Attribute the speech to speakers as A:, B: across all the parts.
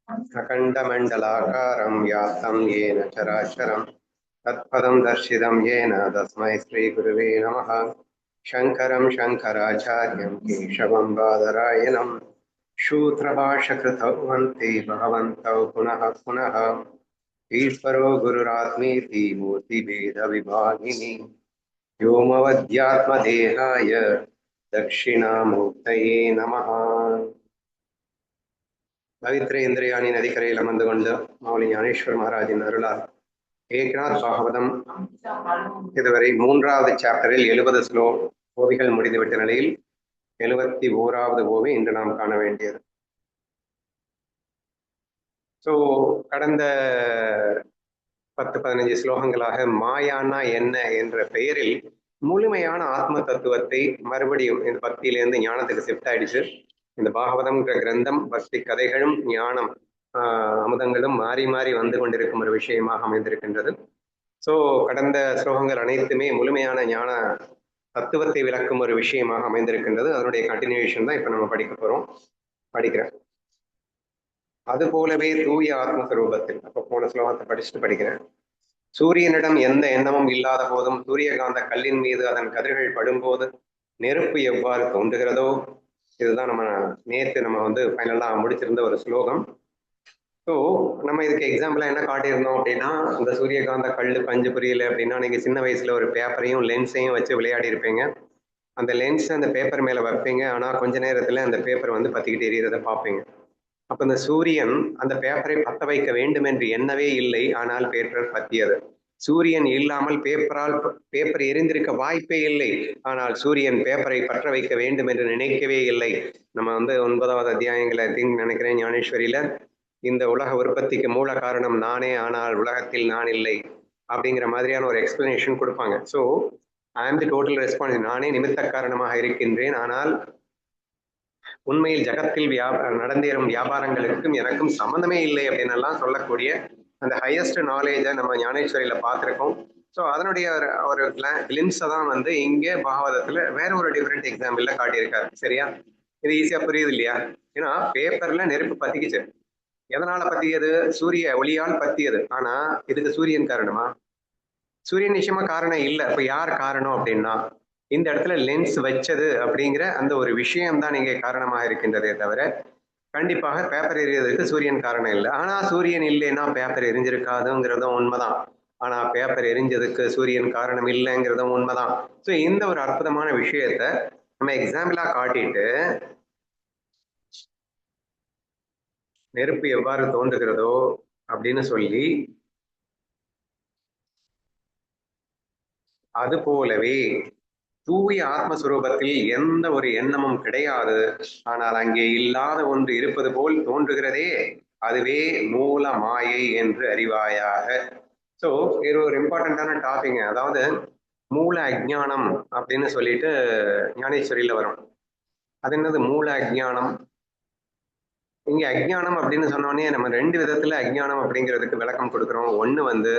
A: अखण्डमण्डलाकारं व्याप्तं येन चराचरं तत्पदं दर्शितं येन तस्मै श्रीगुरुवे नमः। शङ्करं शङ्कराचार्यं केशवं बादरायणं शूद्रभाषकृतौ वन्ते भगवन्तौ पुनः पुनः। ईश्वरो गुरुरात्मेति मूर्तिभेदविभागिनि व्योमवद्यात्मदेहाय दक्षिणामूर्तये नमः। பவித்ர இந்திரியாணி நதிக்கரையில் அமர்ந்து கொண்டு மௌலி ஞானேஸ்வர் மகாராஜின் அருளால் ஏக்நாத் பாகவதம் இதுவரை 3வது சாப்டரில் 70 ஓவிகள் முடிந்துவிட்ட நிலையில் 71வது ஓவி இன்று நாம் காண வேண்டியது. ஸோ கடந்த 10-15 ஸ்லோகங்களாக மாயானா என்ன என்ற பெயரில் முழுமையான ஆத்ம தத்துவத்தை மறுபடியும் இந்த பக்தியிலேருந்து ஞானத்துக்கு ஷிஃப்ட் ஆயிடுச்சு. இந்த பாகவதம்ன்ற கிரந்தம் பக்தி கதைகளும் ஞானம் அமுதங்களும் மாறி மாறி வந்து கொண்டிருக்கும் ஒரு விஷயமாக அமைந்திருக்கின்றது. ஸோ கடந்த ஸ்லோகங்கள் அனைத்துமே முழுமையான ஞான தத்துவத்தை விளக்கும் ஒரு விஷயமாக அமைந்திருக்கின்றது. அதனுடைய கண்டினியூஷன் தான் இப்போ நம்ம படிக்க போகிறோம். படிக்கிறேன். அது போலவே தூய ஆத்மஸ்வரூபத்தில், அப்போ போன ஸ்லோகத்தை படிச்சுட்டு படிக்கிறேன். சூரியனிடம் எந்த எண்ணமும் இல்லாத போதும் சூரியகாந்த கல்லின் மீது அதன் கதிர்கள் படும்போது நெருப்பு எவ்வாறு தோன்றுகிறதோ, இதுதான் நம்ம ஃபைனலாக முடிச்சிருந்த ஒரு ஸ்லோகம். ஸோ நம்ம இதுக்கு எக்ஸாம்பிளாக என்ன காட்டியிருந்தோம் அப்படின்னா, இந்த சூரியகாந்த கல் பஞ்சு புரியல அப்படின்னா, நீங்கள் சின்ன வயசில் ஒரு பேப்பரையும் லென்ஸையும் வச்சு விளையாடி இருப்பீங்க. அந்த லென்ஸ் அந்த பேப்பர் மேலே வைப்பீங்க, ஆனால் கொஞ்ச நேரத்தில் அந்த பேப்பர் பற்றிக்கிட்டு எரியறதை பார்ப்பீங்க. அப்போ இந்த சூரியன் அந்த பேப்பரை பற்ற வைக்க வேண்டும் என்று எண்ணவே இல்லை, ஆனால் பேப்பர் பற்றியது. சூரியன் இல்லாமல் பேப்பர் எரிந்திருக்க வாய்ப்பே இல்லை, ஆனால் சூரியன் பேப்பரை பற்ற வைக்க வேண்டும் என்று நினைக்கவே இல்லை. நம்ம 9வது அத்தியாயங்களை நினைக்கிறேன் ஞானேஸ்வரியில, இந்த உலக உற்பத்திக்கு மூல காரணம் நானே, ஆனால் உலகத்தில் நான் இல்லை அப்படிங்கிற மாதிரியான ஒரு எக்ஸ்பிளனேஷன் கொடுப்பாங்க. ஸோ ஐ ஆம் தி டோட்டல் ரெஸ்பான்ஸ், நானே நிமித்த காரணமாக இருக்கின்றேன், ஆனால் உண்மையில் ஜகத்தில் நடந்தேறும் வியாபாரங்களுக்கும் எனக்கும் சம்மந்தமே இல்லை அப்படின்னு எல்லாம் சொல்லக்கூடிய அந்த ஹையஸ்ட் நாலேஜை நம்ம ஞானேஸ்வரியில பார்த்துருக்கோம். ஸோ அதனுடைய ஒரு கிளிம்ஸை தான் இங்கே பாகவதத்துல வேற ஒரு டிஃப்ரெண்ட் எக்ஸாம்பிள்ல காட்டியிருக்காரு. சரியா? இது ஈஸியா புரியுது இல்லையா? ஏன்னா பேப்பர்ல நெருப்பு பத்திக்கிச்சு. எதனால பத்தியது? சூரிய ஒளியால் பத்தியது. ஆனா இதுக்கு சூரியன் காரணமா? சூரியன் நிச்சயமா காரணம் இல்லை. இப்ப யார் காரணம் அப்படின்னா, இந்த இடத்துல லென்ஸ் வச்சது அப்படிங்கிற அந்த ஒரு விஷயம் தான் இங்கே காரணமாக இருக்கின்றதே தவிர கண்டிப்பாக பேப்பர் எரியறதுக்கு சூரியன் காரணம் இல்லை. ஆனா சூரியன் இல்லைன்னா பேப்பர் எரிஞ்சிருக்காதுங்கிறதும் உண்மைதான். ஆனா பேப்பர் எரிஞ்சதுக்கு சூரியன் காரணம் இல்லைங்கிறதும் உண்மைதான். ஸோ இந்த ஒரு அற்புதமான விஷயத்த நம்ம எக்ஸாம்பிளா காட்டிட்டு, நெருப்பு எவ்வாறு தோன்றுகிறதோ அப்படின்னு சொல்லி, அது போலவே தூய ஆத்மஸ்வரூபத்தில் எந்த ஒரு எண்ணமும் கிடையாது, ஆனால் அங்கே இல்லாத ஒன்று இருப்பது போல் தோன்றுகிறதே, அதுவே மூல மாயை என்று அறிவாயாக. ஸோ இது ஒரு இம்பார்ட்டண்டான டாபிக். அதாவது மூல அஜ்ஞானம் அப்படின்னு சொல்லிட்டு ஞானேஸ்வரியில வரும். அது என்னது மூல அஜ்ஞானம்? இங்க அஜ்ஞானம் அப்படின்னு சொன்னோடனே நம்ம 2 விதத்துல அஜ்ஞானம் அப்படிங்கிறதுக்கு விளக்கம் கொடுக்குறோம். ஒண்ணு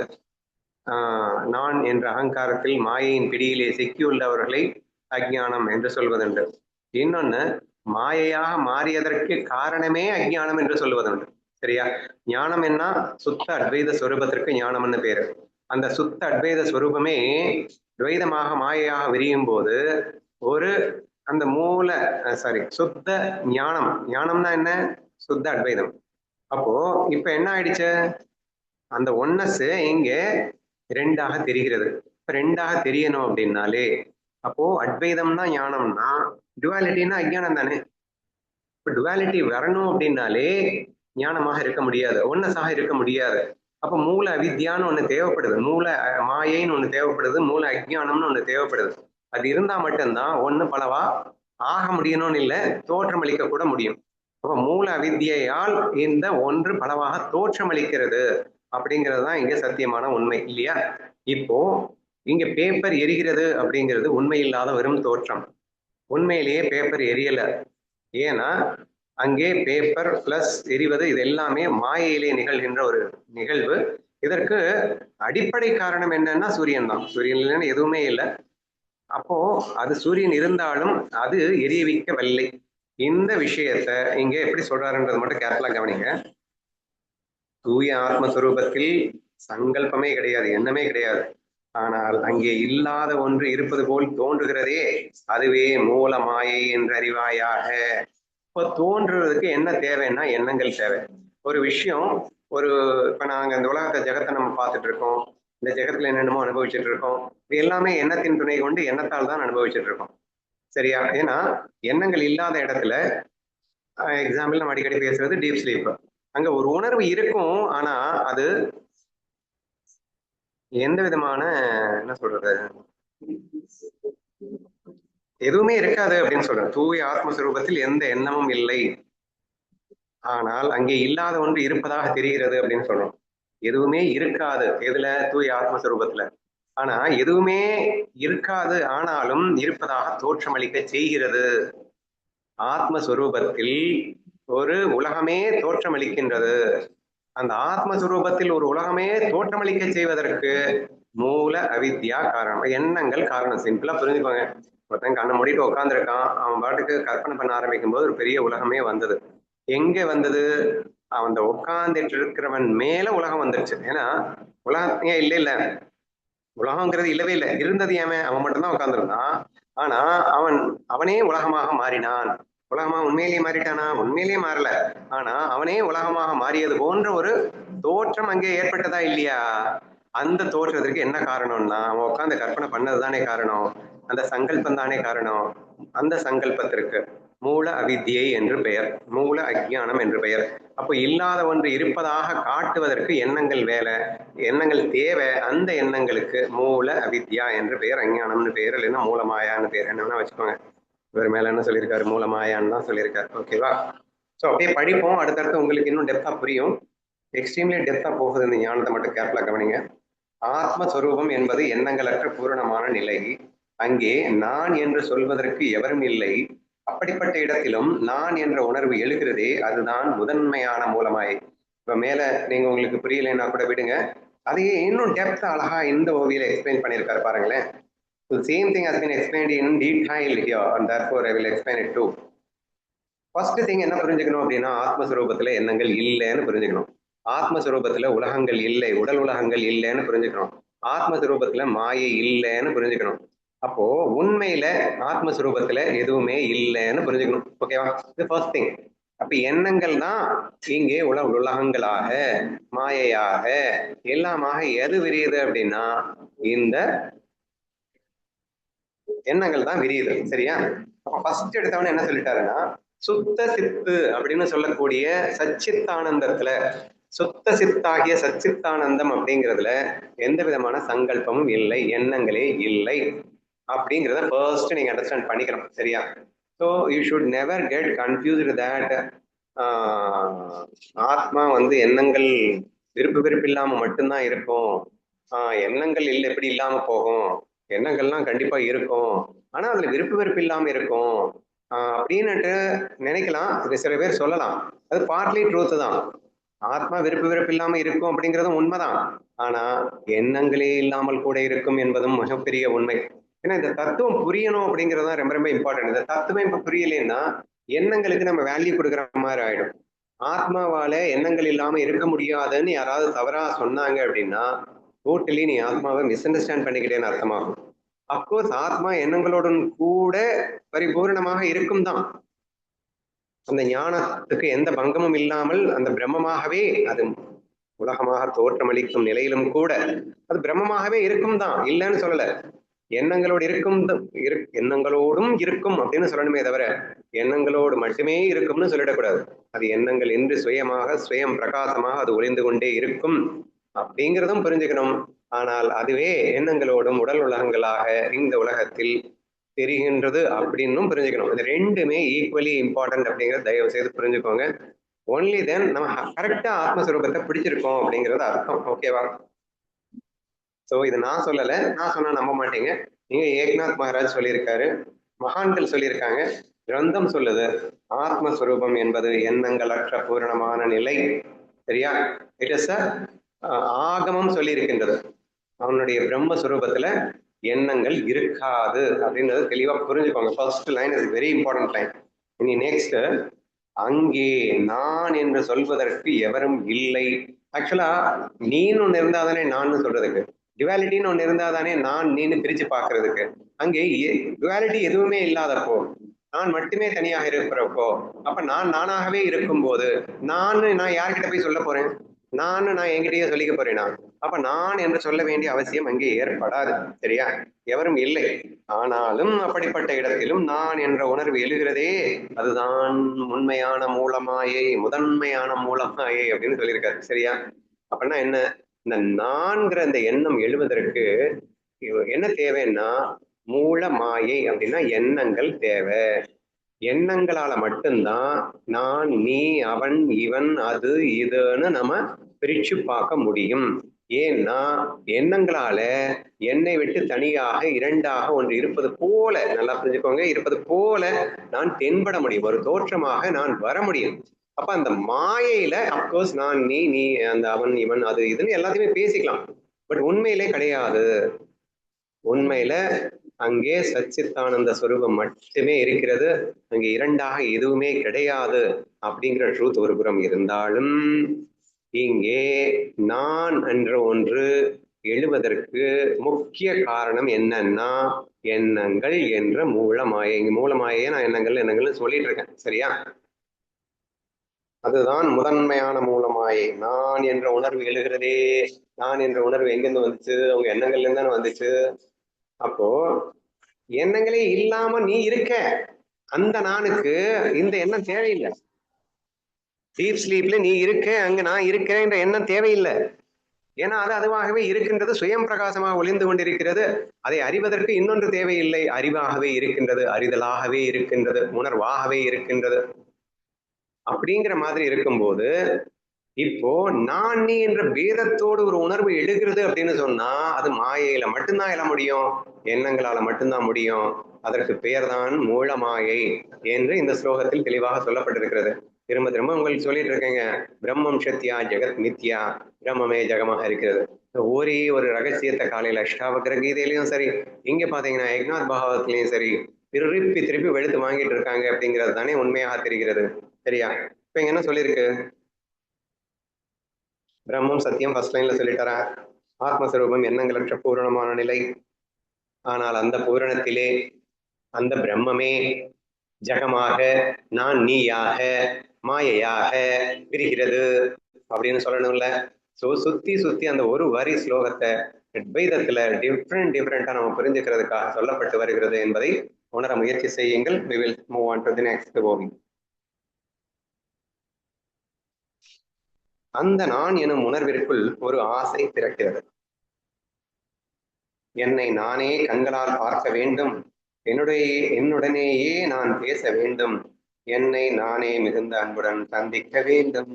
A: நான் என்ற அகங்காரத்தில் மாயையின் பிடியிலே சிக்கியுள்ளவர்களை அஜ்ஞானம் என்று சொல்வதுண்டு. இன்னொன்னு மாயையாக மாறியதற்கு காரணமே அஜ்ஞானம் என்று சொல்வதுண்டு. சரியா? ஞானம் என்ன? சுத்த அத்வைத ஸ்வரூபத்திற்கு ஞானம்னு பேரு. அந்த சுத்த அத்வைத ஸ்வரூபமே துவைதமாக மாயையாக விரியும் போது ஒரு அந்த சுத்த ஞானம். ஞானம்னா என்ன? சுத்த அத்வைதம். அப்போ இப்ப என்ன ஆயிடுச்சு? அந்த ஒன்னஸ் இங்க 2ஆக தெரிகிறது. இப்ப 2ஆக தெரியணும் அப்படின்னாலே, அப்போ அத்வைதம்னா ஞானம்னா டுவாலிட்டின்னா அஜ்ஞானம் தானே. இப்ப டுவாலிட்டி வரணும் அப்படின்னாலே ஞானமாக இருக்க முடியாது, ஒன்னஸாக இருக்க முடியாது. அப்ப மூல அவித்யான்னு ஒண்ணு தேவைப்படுது, மூல மாயைன்னு ஒண்ணு தேவைப்படுது, மூல அஜ்ஞானம்னு ஒண்ணு தேவைப்படுது. அது இருந்தா மட்டும்தான் ஒண்ணு பலவா ஆக முடியணும்னு இல்லை, தோற்றமளிக்க கூட முடியும். அப்ப மூல அவித்யால் இந்த ஒன்று பலவாக தோற்றமளிக்கிறது அப்படிங்கிறது தான் இங்க சத்தியமான உண்மை இல்லையா? இப்போ இங்க பேப்பர் எரிகிறது அப்படிங்கிறது உண்மை இல்லாத வெறும் தோற்றம். உண்மையிலேயே பேப்பர் எரியல. ஏன்னா அங்கே பேப்பர் பிளஸ் எரிவது இது எல்லாமே மாயையிலே நிகழ்கின்ற ஒரு நிகழ்வு. இதற்கு அடிப்படை காரணம் என்னன்னா சூரியன் தான். சூரியன் இல்லைன்னு எதுவுமே இல்லை. அப்போ அது சூரியன் இருந்தாலும் அது எரிய வைக்கவில்லை. இந்த விஷயத்த இங்க எப்படி சொல்றாருன்றது மட்டும் கேர்ஃபுல்லா கவனிங்க. தூய ஆத்மஸ்வரூபத்தில் சங்கல்பமே கிடையாது, எண்ணமே கிடையாது. ஆனால் அங்கே இல்லாத ஒன்று இருப்பது போல் தோன்றுகிறதே, அதுவே மூல மாயை என்று அறிவாயாக. இப்போ தோன்றுறதுக்கு என்ன தேவைன்னா எண்ணங்கள் தேவை. ஒரு விஷயம், ஒரு இப்ப நாங்க இந்த உலகத்தை ஜெகத்தை நம்ம பார்த்துட்டு இருக்கோம், இந்த ஜெகத்துல என்னென்னமோ அனுபவிச்சுட்டு இருக்கோம். இது எல்லாமே எண்ணத்தின் துணை கொண்டு எண்ணத்தால் தான் அனுபவிச்சுட்டு இருக்கோம். சரியா? ஏன்னா எண்ணங்கள் இல்லாத இடத்துல, எக்ஸாம்பிள் நம்ம அடிக்கடி பேசுறது டீப் ஸ்லீப். அங்க ஒரு உணர்வு இருக்கும், ஆனா அது எந்த விதமான என்ன சொல்றது, எதுவுமே இருக்காது அப்படின்னு சொல்றேன். தூய ஆத்மஸ்வரூபத்தில் எந்த எண்ணமும் இல்லை, ஆனால் அங்கே இல்லாத ஒன்று இருப்பதாக தெரிகிறது அப்படின்னு சொல்றோம். எதுவுமே இருக்காது எதுல? தூய ஆத்மஸ்வரூபத்துல. ஆனா எதுவுமே இருக்காது, ஆனாலும் இருப்பதாக தோற்றமளிக்க செய்கிறது. ஆத்மஸ்வரூபத்தில் ஒரு உலகமே தோற்றமளிக்கின்றது. அந்த ஆத்மஸ்வரூபத்தில் ஒரு உலகமே தோற்றமளிக்க செய்வதற்கு மூல அவித்யா காரணம், எண்ணங்கள் காரணம். சிம்பிளா புரிஞ்சுக்கோங்க. ஒருத்தன் கண்ணை மூடிட்டு உட்காந்துருக்கான், அவன் பாட்டுக்கு கற்பனை பண்ண ஆரம்பிக்கும் போது ஒரு பெரிய உலகமே வந்தது. எங்க வந்தது? அவன் உட்கார்ந்துட்டு இருக்கிறவன் மேல உலகம் வந்துருச்சு. ஏன்னா உலகம் ஏன் இல்ல இல்ல, உலகங்கிறது இல்லவே இல்லை, இருந்தது ஏன் அவன் மட்டும்தான் உட்கார்ந்துருந்தான். ஆனா அவனே உலகமாக மாறினான். உலகமாக உண்மையிலேயே மாறிட்டானா? உண்மையிலேயே மாறல. ஆனா அவனே உலகமாக மாறியது போன்ற ஒரு தோற்றம் அங்கே ஏற்பட்டதா இல்லையா? அந்த தோற்றத்திற்கு என்ன காரணம்னா அவன் உட்கார்ந்து கற்பனை பண்ணது தானே காரணம், அந்த சங்கல்பம் தானே காரணம். அந்த சங்கல்பத்திற்கு மூல அவித்யை என்று பெயர், மூல அஜ்ஞானம் என்று பெயர். அப்போ இல்லாத ஒன்று இருப்பதாக காட்டுவதற்கு எண்ணங்கள் வேலை, எண்ணங்கள் தேவை. அந்த எண்ணங்களுக்கு மூல அவித்யா என்று பெயர், அஞ்ஞானம்னு பெயர், இல்லைன்னா மூலமாயான்னு பேர், என்னன்னா வச்சுக்கோங்க. இவர் மேல என்ன சொல்லியிருக்காரு? மூலமாயான்னு தான் சொல்லியிருக்காரு. ஓகேவா? ஸோ அப்படியே படிப்போம், அடுத்தடுத்து உங்களுக்கு இன்னும் டெப்தா புரியும். எக்ஸ்ட்ரீம்லி டெப்தா போகுது இந்த ஞானத்தை, மட்டும் கேர்ஃபுல்லா கவனிங்க. ஆத்மஸ்வரூபம் என்பது எண்ணங்களற்ற பூரணமான நிலை. அங்கே நான் என்று சொல்வதற்கு எவரும் இல்லை. அப்படிப்பட்ட இடத்திலும் நான் என்ற உணர்வு எழுகிறதே, அதுதான் முதன்மையான மூலமாய். இப்ப மேல நீங்க உங்களுக்கு புரியலைன்னா கூட விடுங்க, அதையே இன்னும் டெப்த் அழகா இந்த ஓவியில எக்ஸ்பிளைன் பண்ணியிருக்காரு பாருங்களேன். The same thing has been explained in detail here, and therefore I will explain it too. First thing என்ன புரிஞ்சுக்கணும் அப்படின்னா, ஆத்மஸ்வரூபத்துல எண்ணங்கள் இல்லைன்னு புரிஞ்சுக்கணும். ஆத்மஸ்வரூபத்துல உலகங்கள் இல்லை, உடல் உலகங்கள் இல்லைன்னு புரிஞ்சுக்கணும். ஆத்மஸ்வரூபத்துல மாயை இல்லைன்னு புரிஞ்சுக்கணும். அப்போ உண்மையில ஆத்மஸ்வரூபத்துல எதுவுமே இல்லைன்னு புரிஞ்சுக்கணும். ஓகேவா? இது ஃபர்ஸ்ட் திங். அப்ப எண்ணங்கள் தான் இங்கே உலகங்களாக, மாயையாக, எல்லாமாக எது விரியுது அப்படின்னா இந்த எண்ணங்கள் தான் விரியுது. சரியா? அப்ப ஃபர்ஸ்ட் எடுத்தவன என்ன சொல்லிட்டாருன்னா, சுத்த சித்து அப்படின்னு சொல்லக்கூடிய சச்சித்தானந்தத்துல, சுத்த சித்தாகிய சச்சித்தானந்தம் அப்படிங்கிறதுல எந்த விதமான சங்கல்பமும் இல்லை, எண்ணங்களே இல்லை அப்படிங்கிறத ஃபர்ஸ்ட் நீங்க அண்டர்ஸ்டாண்ட் பண்ணிக்கணும். சரியா? So you should never get confused that ஆத்மா எண்ணங்கள் விருப்பு வெறுப்பு இல்லாம மட்டும்தான் இருக்கும். எண்ணங்கள் இல்லை எப்படி இல்லாம போகும்? எண்ணங்கள்லாம் கண்டிப்பா இருக்கும், ஆனா அதுல விருப்பு வெறுப்பு இல்லாம இருக்கும் அப்படின்னுட்டு நினைக்கலாம். இது சில பேர் சொல்லலாம், அது பார்ட்லி ட்ரூத் தான். ஆத்மா விருப்பு வெறுப்பு இல்லாம இருக்கும் அப்படிங்கிறதும் உண்மைதான். ஆனா எண்ணங்களே இல்லாமல் கூட இருக்கும் என்பதும் மிகப்பெரிய உண்மை. ஏன்னா இந்த தத்துவம் புரியணும் அப்படிங்கிறது தான் ரொம்ப ரொம்ப இம்பார்ட்டன்ட். இந்த தத்துவம் இப்ப புரியலைன்னா எண்ணங்களுக்கு நம்ம வேல்யூ கொடுக்குற மாதிரி ஆயிடும். ஆத்மாவால எண்ணங்கள் இல்லாம இருக்க முடியாதுன்னு யாராவது தவறா சொன்னாங்க அப்படின்னா டோட்டலி நீ ஆத்மாவை மிஸ் அண்டர்ஸ்டாண்ட் பண்ணிக்கிட்டேன்னு அர்த்தமாகும். அப்கோர்ஸ் ஆத்மா எண்ணங்களுடன் கூட பரிபூர்ணமாக இருக்கும் தான். அந்த ஞானத்துக்கு எந்த பங்கமும் இல்லாமல் அந்த பிரம்மமாகவே அது உலகமாக தோற்றமளிக்கும் நிலையிலும் கூட அது பிரம்மமாகவே இருக்கும் தான், இல்லைன்னு சொல்லல. எண்ணங்களோடு இருக்கும், எண்ணங்களோடும் இருக்கும் அப்படின்னு சொல்லணுமே தவிர எண்ணங்களோடு மட்டுமே இருக்கும்னு சொல்லிடக்கூடாது. அது எண்ணங்கள் என்று சுயமாக சுயம் பிரகாசமாக அது ஒளிந்து கொண்டே இருக்கும் அப்படிங்கிறதும் புரிஞ்சுக்கணும். ஆனால் அதுவே எண்ணங்களோடும் உடல் உலகங்களாக இந்த உலகத்தில் தெரிகின்றது அப்படின்னும் புரிஞ்சுக்கணும். இது ரெண்டுமே ஈக்குவலி இம்பார்ட்டன்ட் அப்படிங்கிறத தயவு செய்து புரிஞ்சுக்கோங்க. ஒன்லி தென் நம்ம கரெக்டா ஆத்மஸ்வரூபத்தை பிடிச்சிருக்கோம் அப்படிங்கிறது அர்த்தம். ஓகேவா? ஸோ இது நான் சொல்லலை, நான் சொன்னா நம்ப மாட்டீங்க. நீங்க ஏக்நாத் மகாராஜ் சொல்லியிருக்காரு, மகான்கள் சொல்லியிருக்காங்க, கிரந்தம் சொல்லுது ஆத்மஸ்வரூபம் என்பது எண்ணங்களற்ற பூரணமான நிலை. சரியா? இட் இஸ் ஆகமம் சொல்லி இருக்கின்றது. அவனுடைய பிரம்மஸ்வரூபத்துல எண்ணங்கள் இருக்காது அப்படின்றது தெளிவா புரிஞ்சுக்கோங்க. First line is very important line. இனி நெக்ஸ்ட் அங்கே நான் என்று சொல்வதற்கு எவரும் இல்லை. ஆக்சுவலா நீன்னு ஒண்ணு இருந்தாதானே நான் சொல்றதுக்கு, டுவாலிட்டின்னு ஒண்ணு இருந்தாதானே நான் நீன்னு பிரிச்சு பாக்குறதுக்கு. அங்கே டுவாலிட்டி எதுவுமே இல்லாதப்போ, நான் மட்டுமே தனியாக இருக்கிறப்போ, அப்ப நான் நானாகவே இருக்கும்போது நான் யார்கிட்ட போய் சொல்ல போறேன்? நான் என்கிட்டயே சொல்லிக்க போறேனா? அப்ப நான் என்று சொல்ல வேண்டிய அவசியம் அங்கே ஏற்படாது. சரியா? எவரும் இல்லை. ஆனாலும் அப்படிப்பட்ட இடத்திலும் நான் என்ற உணர்வு எழுகிறதே, அதுதான் உண்மையான மூலமாயை, முதன்மையான மூலமாயை அப்படின்னு சொல்லியிருக்காரு. சரியா? அப்படின்னா என்ன? இந்த நான்கிற அந்த எண்ணம் எழுவதற்கு என்ன தேவைன்னா, மூல மாயை அப்படின்னா எண்ணங்கள் தேவை. எண்ணங்களால மட்டும்தான் நான், நீ, அவன், இவன், அது, இதுன்னு நம்ம பிரிச்சு பார்க்க முடியும். ஏன்னா எண்ணங்களால என்னை விட்டு தனியாக இரண்டாக ஒன்று இருப்பது போல, நல்லா புரிஞ்சுக்கோங்க, இருப்பது போல நான் தென்பட முடியும், ஒரு தோற்றமாக நான் வர முடியும். அப்ப அந்த மாயையில அப்கோர்ஸ் நான், நீ அந்த அவன், இவன், அது இதுன்னு எல்லாத்தையுமே பேசிக்கலாம். பட் உண்மையிலே கிடையாது. உண்மையில அங்கே சச்சித்தானந்த ஸ்வரூபம் மட்டுமே இருக்கிறது. அங்கே இரண்டாக எதுவுமே கிடையாது அப்படிங்கிற ட்ரூத் ஒரு புறம் இருந்தாலும், இங்கே நான் என்ற ஒன்று எழுவதற்கு முக்கிய காரணம் என்னன்னா, எண்ணங்கள் என்ற மூலமாயை. இங்க மூலமாயே நான் எண்ணங்கள் சொல்லிட்டு இருக்கேன். சரியா? அதுதான் முதன்மையான மூலமாயை. நான் என்ற உணர்வு எழுகிறதே. நான் என்ற உணர்வு எங்கிருந்து வந்துச்சு? அவங்க எண்ணங்கள்ல இருந்து தானே வந்துச்சு. அப்போ எண்ணங்களே இல்லாம நீ இருக்க, அந்த நானுக்கு இந்த எண்ணம் தேவையில்லை. டீப் ஸ்லீப்ல நீ இருக்க, அங்க நான் இருக்கிறேன் என்ற எண்ணம் தேவையில்லை. ஏன்னா அது அதுவாகவே இருக்கின்றது, சுயம் பிரகாசமாக ஒளிந்து கொண்டிருக்கிறது. அதை அறிவதற்கு இன்னொன்று தேவையில்லை. அறிவாகவே இருக்கின்றது, அறிதலாகவே இருக்கின்றது, உணர்வாகவே இருக்கின்றது. அப்படிங்கிற மாதிரி இருக்கும்போது, இப்போ நான் நீ என்ற பேதத்தோடு ஒரு உணர்வு எழுகிறது அப்படின்னு சொன்னா, அது மாயையில மட்டும்தான் எழ முடியும், எண்ணங்களால மட்டும்தான் முடியும். அதற்கு பெயர்தான் மூலமாயை என்று இந்த ஸ்லோகத்தில் தெளிவாக சொல்லப்பட்டிருக்கிறது. திரும்ப திரும்ப உங்களுக்கு சொல்லிட்டு இருக்கேங்க, பிரம்மம் சத்யா ஜெகத் மித்யா, பிரம்மமே ஜெகமாக இருக்கிறது. ஒரே ஒரு ரகசியத்தை காலையில அஷ்டாவக்ர கீதையிலையும் சரி, இங்க பாத்தீங்கன்னா ஏக்நாத் பாகவத்லயும் சரி, திருப்பி திருப்பி வெளுத்து வாங்கிட்டு இருக்காங்க அப்படிங்கிறது தானே உண்மையாக தெரிகிறது. சரியா? இப்ப இங்க என்ன சொல்லியிருக்கு? பிரம்மம் சத்தியம் ஃபர்ஸ்ட் லைன்ல சொல்லிட்டாரா? ஆத்மஸ்வரூபம் எண்ணங்களற்ற பூரணமான நிலை. ஆனால் அந்த பூரணத்திலே அந்த பிரம்மமே ஜகமாக, நான் நீயாக, மாயையாக விரிகிறது அப்படின்னு சொல்லணும்ல. ஸோ சுத்தி சுத்தி அந்த ஒரு வரி ஸ்லோகத்தை அத்வைதத்துல டிஃப்ரெண்டா நம்ம புரிஞ்சுக்கிறதுக்காக சொல்லப்பட்டு வருகிறது என்பதை உணர முயற்சி செய்யுங்கள். We will move on to the next movie. அந்த நான் எனும் உணர்விற்குள் ஒரு ஆசை பிறக்கிறது. என்னை நானே கண்களால் பார்க்க வேண்டும், என்னுடனேயே நான் பேச வேண்டும், என்னை நானே மிகுந்த அன்புடன் சந்திக்க வேண்டும்.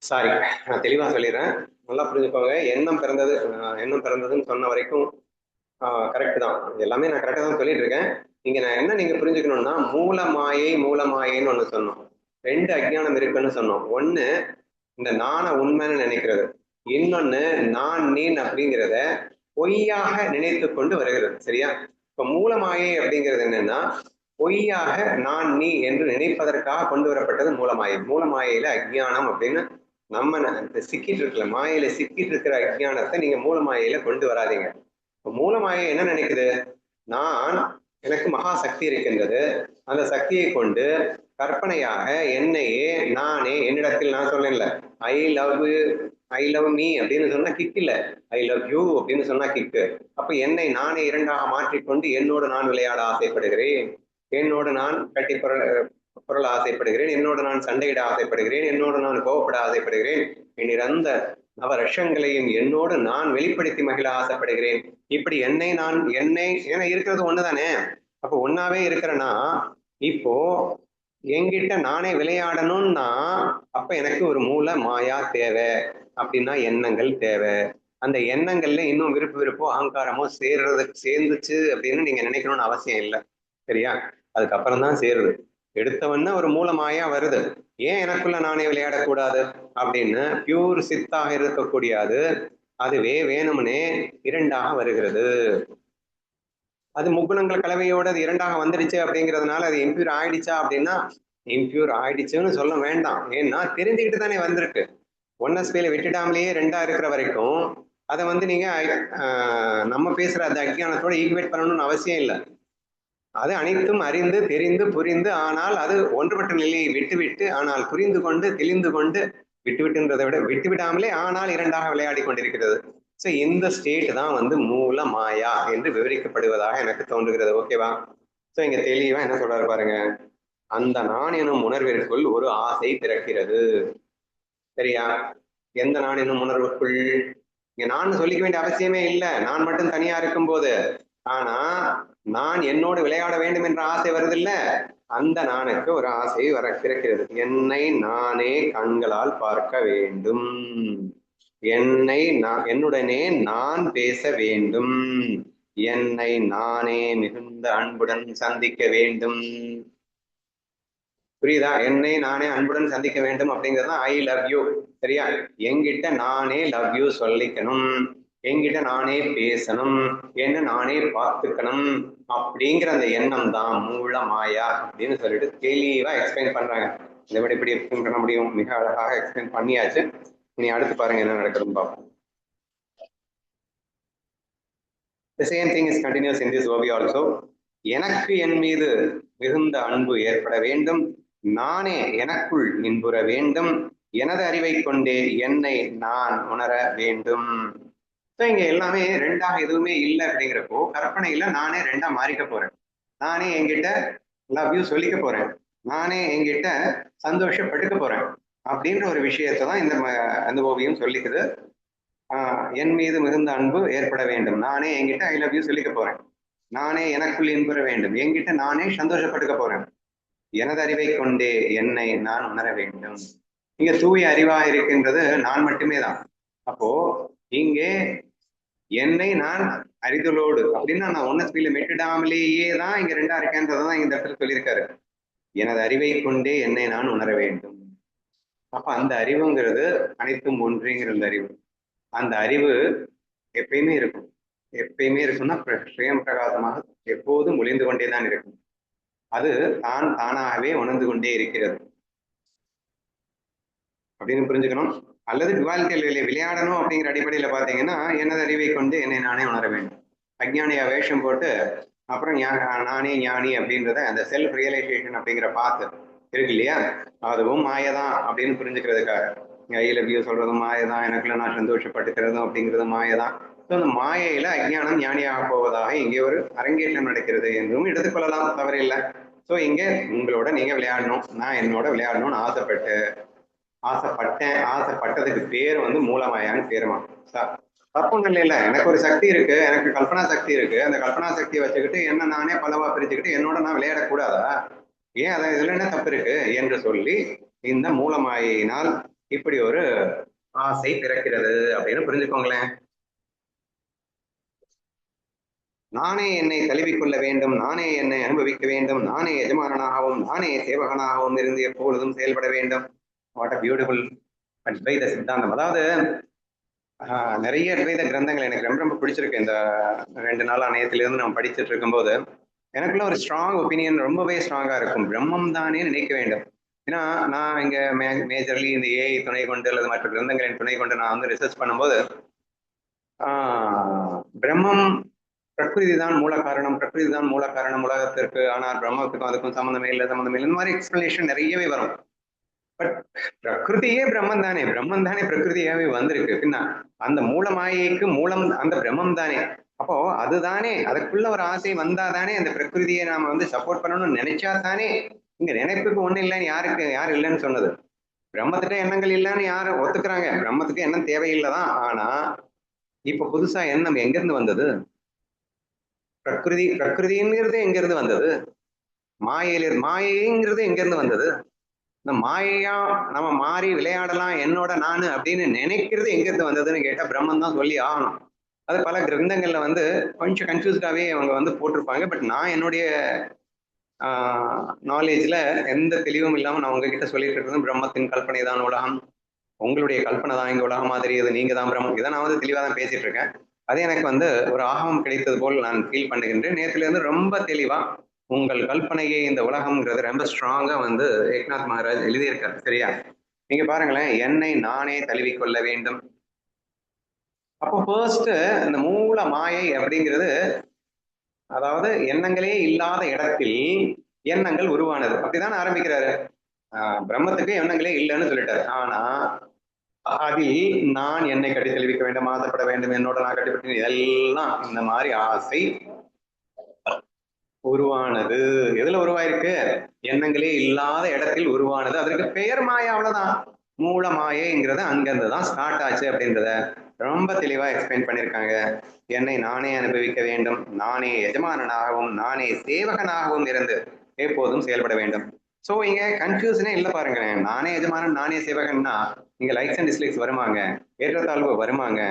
A: சாரி, நான் தெளிவா சொல்லிடுறேன், நல்லா புரிஞ்சுக்கோங்க. எண்ணம் பிறந்ததுன்னு சொன்ன வரைக்கும் கரெக்ட் தான், எல்லாமே நான் கரெக்டா தான் சொல்லிட்டு இருக்கேன். இங்க நான் என்ன நீங்க புரிஞ்சுக்கணும்னா, மூலமாயைன்னு ஒண்ணு சொன்னோம், ரெண்டு அஜ்ஞானம் இருக்குன்னு சொன்னோம். ஒண்ணு இந்த நான உண்மைன்னு நினைக்கிறது, இன்னொன்னு நான் நீன் அப்படிங்கிறத பொய்யாக நினைத்து கொண்டு வருகிறது. சரியா? இப்ப மூலமாயை அப்படிங்கிறது என்னன்னா, பொய்யாக நான் நீ என்று நினைப்பதற்காக கொண்டு வரப்பட்டது மூலமாயை. மூலமாயையில அஜ்ஞானம் அப்படின்னு நம்ம சிக்கிட்டு இருக்கல, மாயையில சிக்கிட்டு இருக்கிற அஜ்ஞானத்தை நீங்க மூலமாயையில கொண்டு வராதீங்க. மூலமாயை என்ன நினைக்குது? நான், எனக்கு மகா சக்தி இருக்கின்றது, அந்த சக்தியை கொண்டு கற்பனையாக என்னையே நானே, என்னிடத்தில் நான் சொல்லேன்ல ஐ லவ் மீ அப்படின்னு சொன்னா கிக் இல்ல, ஐ லவ் யூ அப்படின்னு சொன்னா கிக்கு. அப்ப என்னை நானே இரண்டாக மாற்றிக்கொண்டு என்னோடு நான் விளையாட ஆசைப்படுகிறேன், என்னோடு நான் கட்டி பொருள் ஆசைப்படுகிறேன், என்னோடு நான் சண்டையிட ஆசைப்படுகிறேன், என்னோடு நான் கோவப்பட ஆசைப்படுகிறேன், நிறந்த நவரஷங்களையும் என்னோடு நான் வெளிப்படுத்தி மகிழ ஆசைப்படுகிறேன். இப்படி என்னை என இருக்கிறது ஒண்ணுதானே. அப்ப ஒன்னாவே இருக்கிறேன்னா, இப்போ என்கிட்ட நானே விளையாடணும்னா அப்ப எனக்கு ஒரு மூல மாயா தேவை, அப்படின்னா எண்ணங்கள் தேவை. அந்த எண்ணங்கள்ல இன்னும் விருப்போ அகங்காரமோ சேர்ந்துச்சு அப்படின்னு நீங்க நினைக்கணும்னு அவசியம் இல்லை. சரியா? அதுக்கப்புறம் தான் சேருது. எடுத்தவன ஒரு மூலமாயா வருது, ஏன் எனக்குள்ள நானே விளையாடக்கூடாது அப்படின்னு பியூர் சித்தாக இருக்கக்கூடியது அதுவே வேணும்னே இரண்டாக வருகிறது. அது முக்குணங்கள் கலவையோட அது இரண்டாக வந்துடுச்சு அப்படிங்கிறதுனால அது இம்பியூர் ஆயிடுச்சா அப்படின்னா இம்பியூர் ஆயிடுச்சுன்னு சொல்ல வேண்டாம். ஏன்னா தெரிஞ்சுக்கிட்டு தானே வந்திருக்கு. ஒன்னஸ் பேல விட்டுடாமலேயே ரெண்டா இருக்கிற வரைக்கும் அதை வந்து நீங்க நம்ம பேசுற அந்த அஜ்ஞானத்தோட ஈக்குவேட் பண்ணணும்னு அவசியம் இல்லை. அது அனைத்தும் அறிந்து தெரிந்து புரிந்து, ஆனால் அது ஒன்றுபட்ட நிலையை விட்டுவிட்டு ஆனால் புரிந்து கொண்டு தெளிந்து கொண்டு விட்டுவிட்டுன்றதை விட விட்டு விடாமலே ஆனால் இரண்டாக விளையாடி கொண்டிருக்கிறது. ஸோ இந்த ஸ்டேட் தான் வந்து மூல மாயா என்று விவரிக்கப்படுவதாக எனக்கு தோன்றுகிறது. ஓகேவா? ஸோ இங்க தெளிவா என்ன சொல்றாரு பாருங்க. அந்த நான் எனும் உணர்விற்குள் ஒரு ஆசை பிறக்கிறது. சரியா? எந்த நான் எனும் உணர்வுக்குள்? இங்க நான் சொல்லிக்க வேண்டிய அவசியமே இல்லை, நான் மட்டும் தனியா இருக்கும் போது. ஆனா நான் என்னோடு விளையாட வேண்டும் என்ற ஆசை வருது இல்ல, அந்த நானுக்கு ஒரு ஆசை பிறக்கிறது. என்னை நானே கண்களால் பார்க்க வேண்டும், என்னை என்னுடனே நான் பேச வேண்டும், என்னை நானே மிகுந்த அன்புடன் சந்திக்க வேண்டும். புரியுதா? என்னை நானே அன்புடன் சந்திக்க வேண்டும் அப்படிங்கிறது ஐ லவ் யூ. சரியா? என்கிட்ட நானே லவ் யூ சொல்லிக்கணும், என்கிட்ட நானே பேசணும், என்ன நானே பார்த்துக்கணும் அப்படிங்கிற அந்த எண்ணம் தான் மூல மாயா அப்படின்னு சொல்லிட்டு தெளிவா எக்ஸ்பிளைன் பண்றாங்க. இதை விட இப்படி எக்ஸ்பிளைன் பண்ண முடியும்? மிக அழகாக எக்ஸ்பிளைன் பண்ணியாச்சு. நீ அடுத்து பாருங்க என்ன நடக்குதுன்னு பார்ப்போம். The same thing is continuous in this verb also. எனக்கு என் மீது மிகுந்த அன்பு ஏற்பட வேண்டும், நானே எனக்குள் இன்புற வேண்டும், எனது அறிவை கொண்டே என்னை நான் உணர வேண்டும். இங்க எல்லாமே ரெண்டாக எதுவுமே இல்லை அப்படிங்கிறப்போ கற்பனையில நானே ரெண்டா மாறிக்க போறேன். நானே என்கிட்ட லவ் யூ சொல்லிக்க போறேன், நானே என்கிட்ட சந்தோஷப்பட்டுக்க போறேன் அப்படின்ற ஒரு விஷயத்தை தான் இந்த அந்த ஓவியம் சொல்லிக்குது. என் மீது மிகுந்த அன்பு ஏற்பட வேண்டும், நானே என்கிட்ட ஐ லவ் யூ சொல்லிக்க போறேன், நானே எனக்குள் இன்புற வேண்டும், என்கிட்ட நானே சந்தோஷப்பட்டுக்க போறேன், எனது அறிவை கொண்டே என்னை நான் உணர வேண்டும். இங்க தூய அறிவா இருக்கின்றது நான் மட்டுமே தான். அப்போ இங்கே என்னை நான் அறிதலோடு அப்படின்னா நான் ஒன்ன ஸ்பீல மெட்டிடாமலேயே தான் இங்க ரெண்டா இருக்கேன்றதான் இந்த இடத்துல சொல்லியிருக்காரு. எனது அறிவை கொண்டே என்னை நான் உணர வேண்டும். அப்ப அந்த அறிவுங்கிறது அனைத்தும் ஒன்றுங்கிற அந்த அறிவு. அந்த அறிவு எப்பயுமே இருக்கும். எப்பயுமே இருக்கும்னா சுயம் பிரகாசமாக எப்போதும் ஒளிந்து கொண்டே தான் இருக்கும். அது தான் தானாகவே உணர்ந்து கொண்டே இருக்கிறது அப்படின்னு புரிஞ்சுக்கணும். அல்லது டுவாலிட்டியில் விளையாடணும் அப்படிங்கிற அடிப்படையில பாத்தீங்கன்னா எனது அறிவை கொண்டு என்னை நானே உணர வேண்டும். அஜ்ஞானியா வேஷம் போட்டு அப்புறம் நானே ஞானி அப்படின்றத அந்த செல்ஃப் ரியலைசேஷன் அப்படிங்கிற பாத்து இருக்கு இல்லையா, அதுவும் மாயதான் அப்படின்னு புரிஞ்சுக்கிறதுக்காக ஐ லவ் யூ சொல்றதும் மாயதான், எனக்குள்ள நான் சந்தோஷப்பட்டுக்கிறதும் அப்படிங்கிறது மாயதான். ஸோ அந்த மாயையில அஜ்ஞானம் ஞானியாக போவதாக இங்கே ஒரு அரங்கேற்றம் நடக்கிறது என்றும் எடுத்துக்கொள்ளலாம், தவறில்லை. ஸோ இங்க உங்களோட நீங்க விளையாடணும், நான் என்னோட விளையாடணும்னு ஆசைப்பட்டதுக்கு பேர் வந்து மூலமாயான்னு பேருமா. தப்பும் இல்லை, எனக்கு ஒரு சக்தி இருக்கு, எனக்கு கல்பனா சக்தி இருக்கு, அந்த கல்பனா சக்தியை வச்சுக்கிட்டு என்ன நானே பலவா பிரிச்சுக்கிட்டு என்னோட நான் விளையாடக்கூடாதா? ஏன் அதை இதுல என்ன தப்பு இருக்கு என்று சொல்லி இந்த மூலமாயினால் இப்படி ஒரு ஆசை பிறக்கிறது அப்படின்னு புரிஞ்சுக்கோங்களேன். நானே என்னை தழுவிக்கொள்ள வேண்டும், நானே என்னை அனுபவிக்க வேண்டும், நானே எஜமானனாகவும் நானே சேவகனாகவும் இருந்து எப்பொழுதும் செயல்பட வேண்டும். வாட் அ பியூட்டிஃபுல் அத்வைத சித்தாந்தம். அதாவது நிறைய அத்வைத கிரந்தங்கள் எனக்கு ரொம்ப ரொம்ப பிடிச்சிருக்கு. இந்த 2 நாள் நேயத்திலிருந்து நம்ம படிச்சுட்டு இருக்கும்போது எனக்குள்ள ஒரு ஸ்ட்ராங் ஒப்பீனியன் ரொம்பவே ஸ்ட்ராங்கா இருக்கும். பிரம்மம் தானே நினைக்க வேண்டும். ஏன்னா நான் இங்க மேஜர்லி இந்த ஏஐ துணை கொண்டு அல்லது மற்ற கிரந்தங்களின் துணை கொண்டு நான் வந்து ரிசர்ச் பண்ணும்போது பிரம்மம் பிரகிருதி தான் மூல காரணம், பிரகிருதி தான் மூல காரணம் உலகத்திற்கு, ஆனால் பிரம்மத்துக்கும் அதுக்கும் சம்மந்தமே இல்லை இந்த மாதிரி எக்ஸ்பிளனேஷன் நிறையவே வரும். பட் பிரகிருதியே பிரம்மன் தானே, பிரம்மன் தானே பிரகிருதியாவே வந்திருக்கு. பின்னா அந்த மூலமாயைக்கு மூலம் அந்த பிரம்மம் தானே. அப்போ அதுதானே, அதுக்குள்ள ஒரு ஆசை வந்தா தானே அந்த பிரகிருதியை நாம வந்து சப்போர்ட் பண்ணணும்னு நினைச்சா தானே. இங்க நினைப்புக்கு ஒண்ணு இல்லைன்னு யார் இல்லைன்னு சொன்னது? பிரம்மத்திட்ட எண்ணங்கள் இல்லைன்னு யாரு ஒத்துக்கிறாங்க? பிரம்மத்துக்கு எண்ணம் தேவையில்லைதான். ஆனா இப்ப புதுசா எண்ணம் எங்க இருந்து வந்தது? பிரகிருதிங்கிறது எங்க இருந்து வந்தது? மாயைங்கிறது எங்க இருந்து வந்தது? இந்த மாயையா நம்ம மாறி விளையாடலாம் என்னோட நானு அப்படின்னு நினைக்கிறது எங்க இருந்து வந்ததுன்னு கேட்டா பிரம்மன் தான் சொல்லி ஆகணும். அது பல கிரந்தங்கள்ல வந்து கொஞ்சம் கன்ஃபியூஸ்டாவே அவங்க வந்து போட்டிருப்பாங்க. பட் நான் என்னுடைய நாலேஜ்ல எந்த தெளிவும் இல்லாம நான் உங்ககிட்ட சொல்லிட்டு இருக்கிறது பிரம்மத்தின் கல்பனை தான் உலகம், உங்களுடைய கல்பனை தான் இங்க உலகமா தெரியுது, நீங்க தான் பிரம்மம். இதை நான் வந்து தெளிவா தான் பேசிட்டு இருக்கேன். அது எனக்கு வந்து ஒரு ஆகமம் கிடைத்தது போல் நான் ஃபீல் பண்ணுகின்றேன். நேத்துல இருந்து ரொம்ப தெளிவா உங்கள் கல்பனையே இந்த உலகம்ங்கிறது ரொம்ப ஸ்ட்ராங்கா வந்து ஏக்நாத் மகாராஜ் எழுதியிருக்காரு. சரியா? நீங்க பாருங்களேன், என்னை நானே தழுவிக்கொள்ள வேண்டும். அப்போ ஃபர்ஸ்ட் இந்த மூல மாயை அப்படிங்கிறது, அதாவது எண்ணங்களே இல்லாத இடத்தில் எண்ணங்கள் உருவானது. அப்படிதான் ஆரம்பிக்கிறாரு. பிரம்மத்துக்கு எண்ணங்களே இல்லைன்னு சொல்லிட்டாரு. ஆனா அதில் நான் என்னை கட்டி தெளிவிக்க வேண்டும், ஆசைப்பட வேண்டும், என்னோட நான் கட்டிப்பட்டு இதெல்லாம் இந்த மாதிரி ஆசை உருவானது. எதுல உருவாயிருக்கு? எண்ணங்களே இல்லாத இடத்தில் உருவானது. அதற்கு பெயர் மாயா, அவ்வளவுதான். மூல மாயைங்கிறது அங்கிருந்து தான் ஸ்டார்ட் ஆச்சு அப்படின்றத ரொம்ப தெளிவா எக்ஸ்பிளைன் பண்ணியிருக்காங்க. என்னை நானே அனுபவிக்க வேண்டும், நானே எஜமானனாகவும் நானே சேவகனாகவும் இருந்து எப்போதும் செயல்பட வேண்டும். ஸோ இங்க கன்ஃபியூஷனே இல்லை பாருங்களேன். நானே எஜமானன் நானே சேவகன்னா இங்க லைக்ஸ் அண்ட் டிஸ்லைக்ஸ் வருமாங்க, ஏற்றத்தாழ்வு வருமாங்க.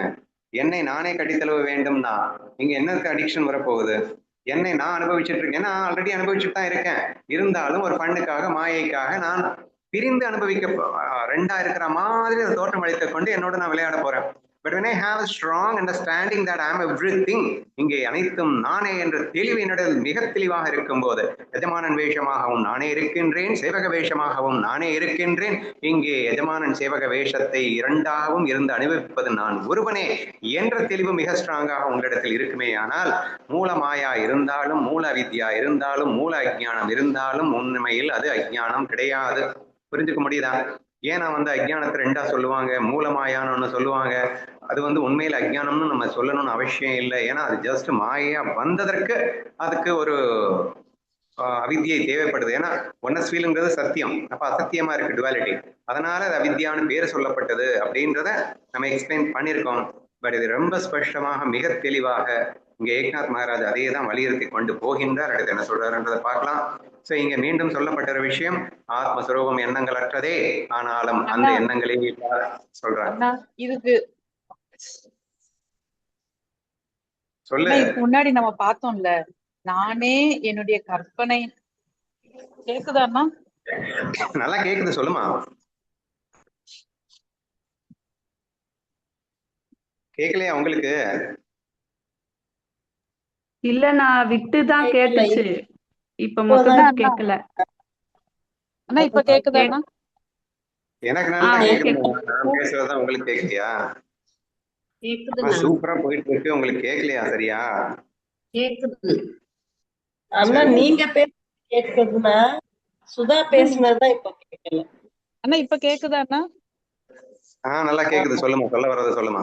A: என்னை நானே கட்டித்தழுவ வேண்டும்னா இங்க என்னருக்கு அடிக்ஷன் வரப்போகுது? என்னை நான் அனுபவிச்சுட்டு இருக்கேன், நான் ஆல்ரெடி அனுபவிச்சுட்டு தான் இருக்கேன். இருந்தாலும் ஒரு பண்ணுக்காக மாயைக்காக நான் பிரிந்து அனுபவிக்க ரெண்டா இருக்கிற மாதிரி அந்த தோற்றம் அளித்துக் கொண்டு என்னோட நான் விளையாட போறேன். But when I have a strong understanding that I am everything, இங்கே அனைத்தும் நானே என்ற தெளிவு என்னிடத்தில் மிக தெளிவாக இருக்கும் போது எஜமானன் வேஷமாகவும் நானே இருக்கின்றேன், சேவக வேஷமாகவும் நானே இருக்கின்றேன். இங்கே எஜமானன் சேவக வேஷத்தை இரண்டாகவும் இருந்து அனுபவிப்பது நான் ஒருவனே என்ற தெளிவு மிக ஸ்ட்ராங்காக உங்களிடத்தில் இருக்குமே. ஆனால் மூல மாயா இருந்தாலும், மூல வித்யா இருந்தாலும், மூல அஜ்ஞானம் இருந்தாலும் உண்மையில் அது அஜ்ஞானம் கிடையாது. புரிஞ்சுக்க முடியுதா? ஏன்னா வந்து அஜ்ஞானத்தை ரெண்டா சொல்லுவாங்க, மூலமாயான்னு ஒண்ணு சொல்லுவாங்க. அது வந்து உண்மையில அஜ்ஞானம்னு நம்ம சொல்லணும்னு அவசியம் இல்லை. ஏன்னா அது ஜஸ்ட் மாயா வந்ததற்கு அதுக்கு ஒரு அவித்யை தேவைப்படுது. ஏன்னா ஒன்னஸ் ஃபீலுங்கிறது சத்தியம், அப்ப அசத்தியமா இருக்கு டுவாலிட்டி. அதனால அது அவித்யான்னு பேர் சொல்லப்பட்டது அப்படின்றத நம்ம எக்ஸ்பிளைன் பண்ணியிருக்கோம். பட் இது ரொம்ப ஸ்பஷ்டமாக மிக தெளிவாக இங்க ஏக்நாத் மகாராஜ் அதையே தான் வலியுறுத்தி கொண்டு போகின்றார். அடுத்து என்ன சொல்றாருன்றதை பார்க்கலாம். சோ இங்க மீண்டும் சொல்லப்பட்ட ஒரு விஷயம், ஆத்மஸ்வரூபம் எண்ணங்கள் அற்றதே, ஆனாலும் அந்த எண்ணங்களே சொல்றாங்க.
B: இதுக்கு சொல்லு. இதுக்கு முன்னாடி நம்ம பார்த்தோம்ல, நானே என்னுடைய கற்பனை. கேக்குதாண்ணா?
A: நல்லா கேக்குது, சொல்லுமா. கேக்கலையா உங்களுக்கு?
C: இல்ல, நான் விட்டுதான் கேட்டுச்சு. இப்ப மொத்தமா கேட்கல.
B: அண்ணா இப்ப கேக்குதாண்ணா?
A: எனக்கு நல்லா கேக்குது. நான் பேசுறதுதான் உங்களுக்கு கேக்கலையா? சூப்பரா போயிட்டு இருக்கு. உங்களுக்கு கேக்கலையா? சரியா
D: கேக்குது. ஆனா நீங்க கேக்குதுன்னா சுதா பேசுனதுதான் இப்ப கேட்கல.
B: அண்ணா இப்ப கேக்குதாண்ணா?
A: நல்லா கேக்குது, சொல்லுமா. சொல்ல வர்றத சொல்லுமா.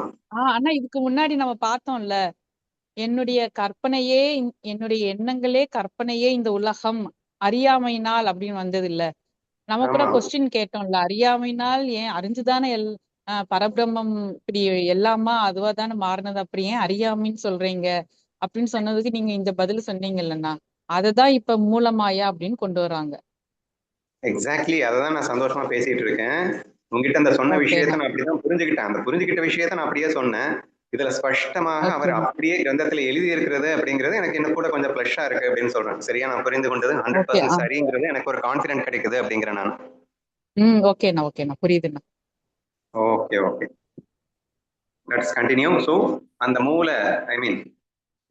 B: அண்ணா இதுக்கு முன்னாடி நம்ம பார்த்தோம்ல, என்னுடைய கற்பனையே, என்னுடைய எண்ணங்களே கற்பனையே இந்த உலகம் அறியாமையினால் அப்படின்னு வந்தது இல்ல. நம்ம கூட கொஸ்டின் கேட்டோம்ல, அறியாமையினால் ஏன் அறிஞ்சுதானே பரபிரம்மம் இப்படி எல்லாமா அதுவா தானே மாறினது, அப்படி ஏன் அறியாமைன்னு சொல்றீங்க அப்படின்னு சொன்னதுக்கு நீங்க இந்த பதில் சொன்னீங்கல்லண்ணா, அததான் இப்ப மூலமாயா அப்படின்னு கொண்டு வராங்க.
A: எக்ஸாக்ட்லி, அததான் நான் சந்தோஷமா பேசிட்டு இருக்கேன். உங்ககிட்ட அந்த சொன்ன விஷயத்த நான் அப்படிதான் புரிஞ்சுக்கிட்டேன். அந்த புரிஞ்சுக்கிட்ட விஷயத்த நான் அப்படியே சொன்னேன். இதுல ஸ்பஷ்டமாக அவர் அப்படியே கிரந்தத்துல எழுதி இருக்கிறது அப்படிங்கிறது எனக்கு இன்னும் கூட கொஞ்சம் பிளஷ்ஷா இருக்கு அப்படின்னு சொல்றேன். சரியா? நான் புரிந்து கொண்டது 100% சரிங்கிறது எனக்கு ஒரு கான்பிடன்ட் கிடைக்குது அப்படிங்கிற நான்.
B: ஓகேண்ணா ஓகேண்ணா, புரியுதுண்ணா.
A: Okay okay, let's continue. So அந்த மூல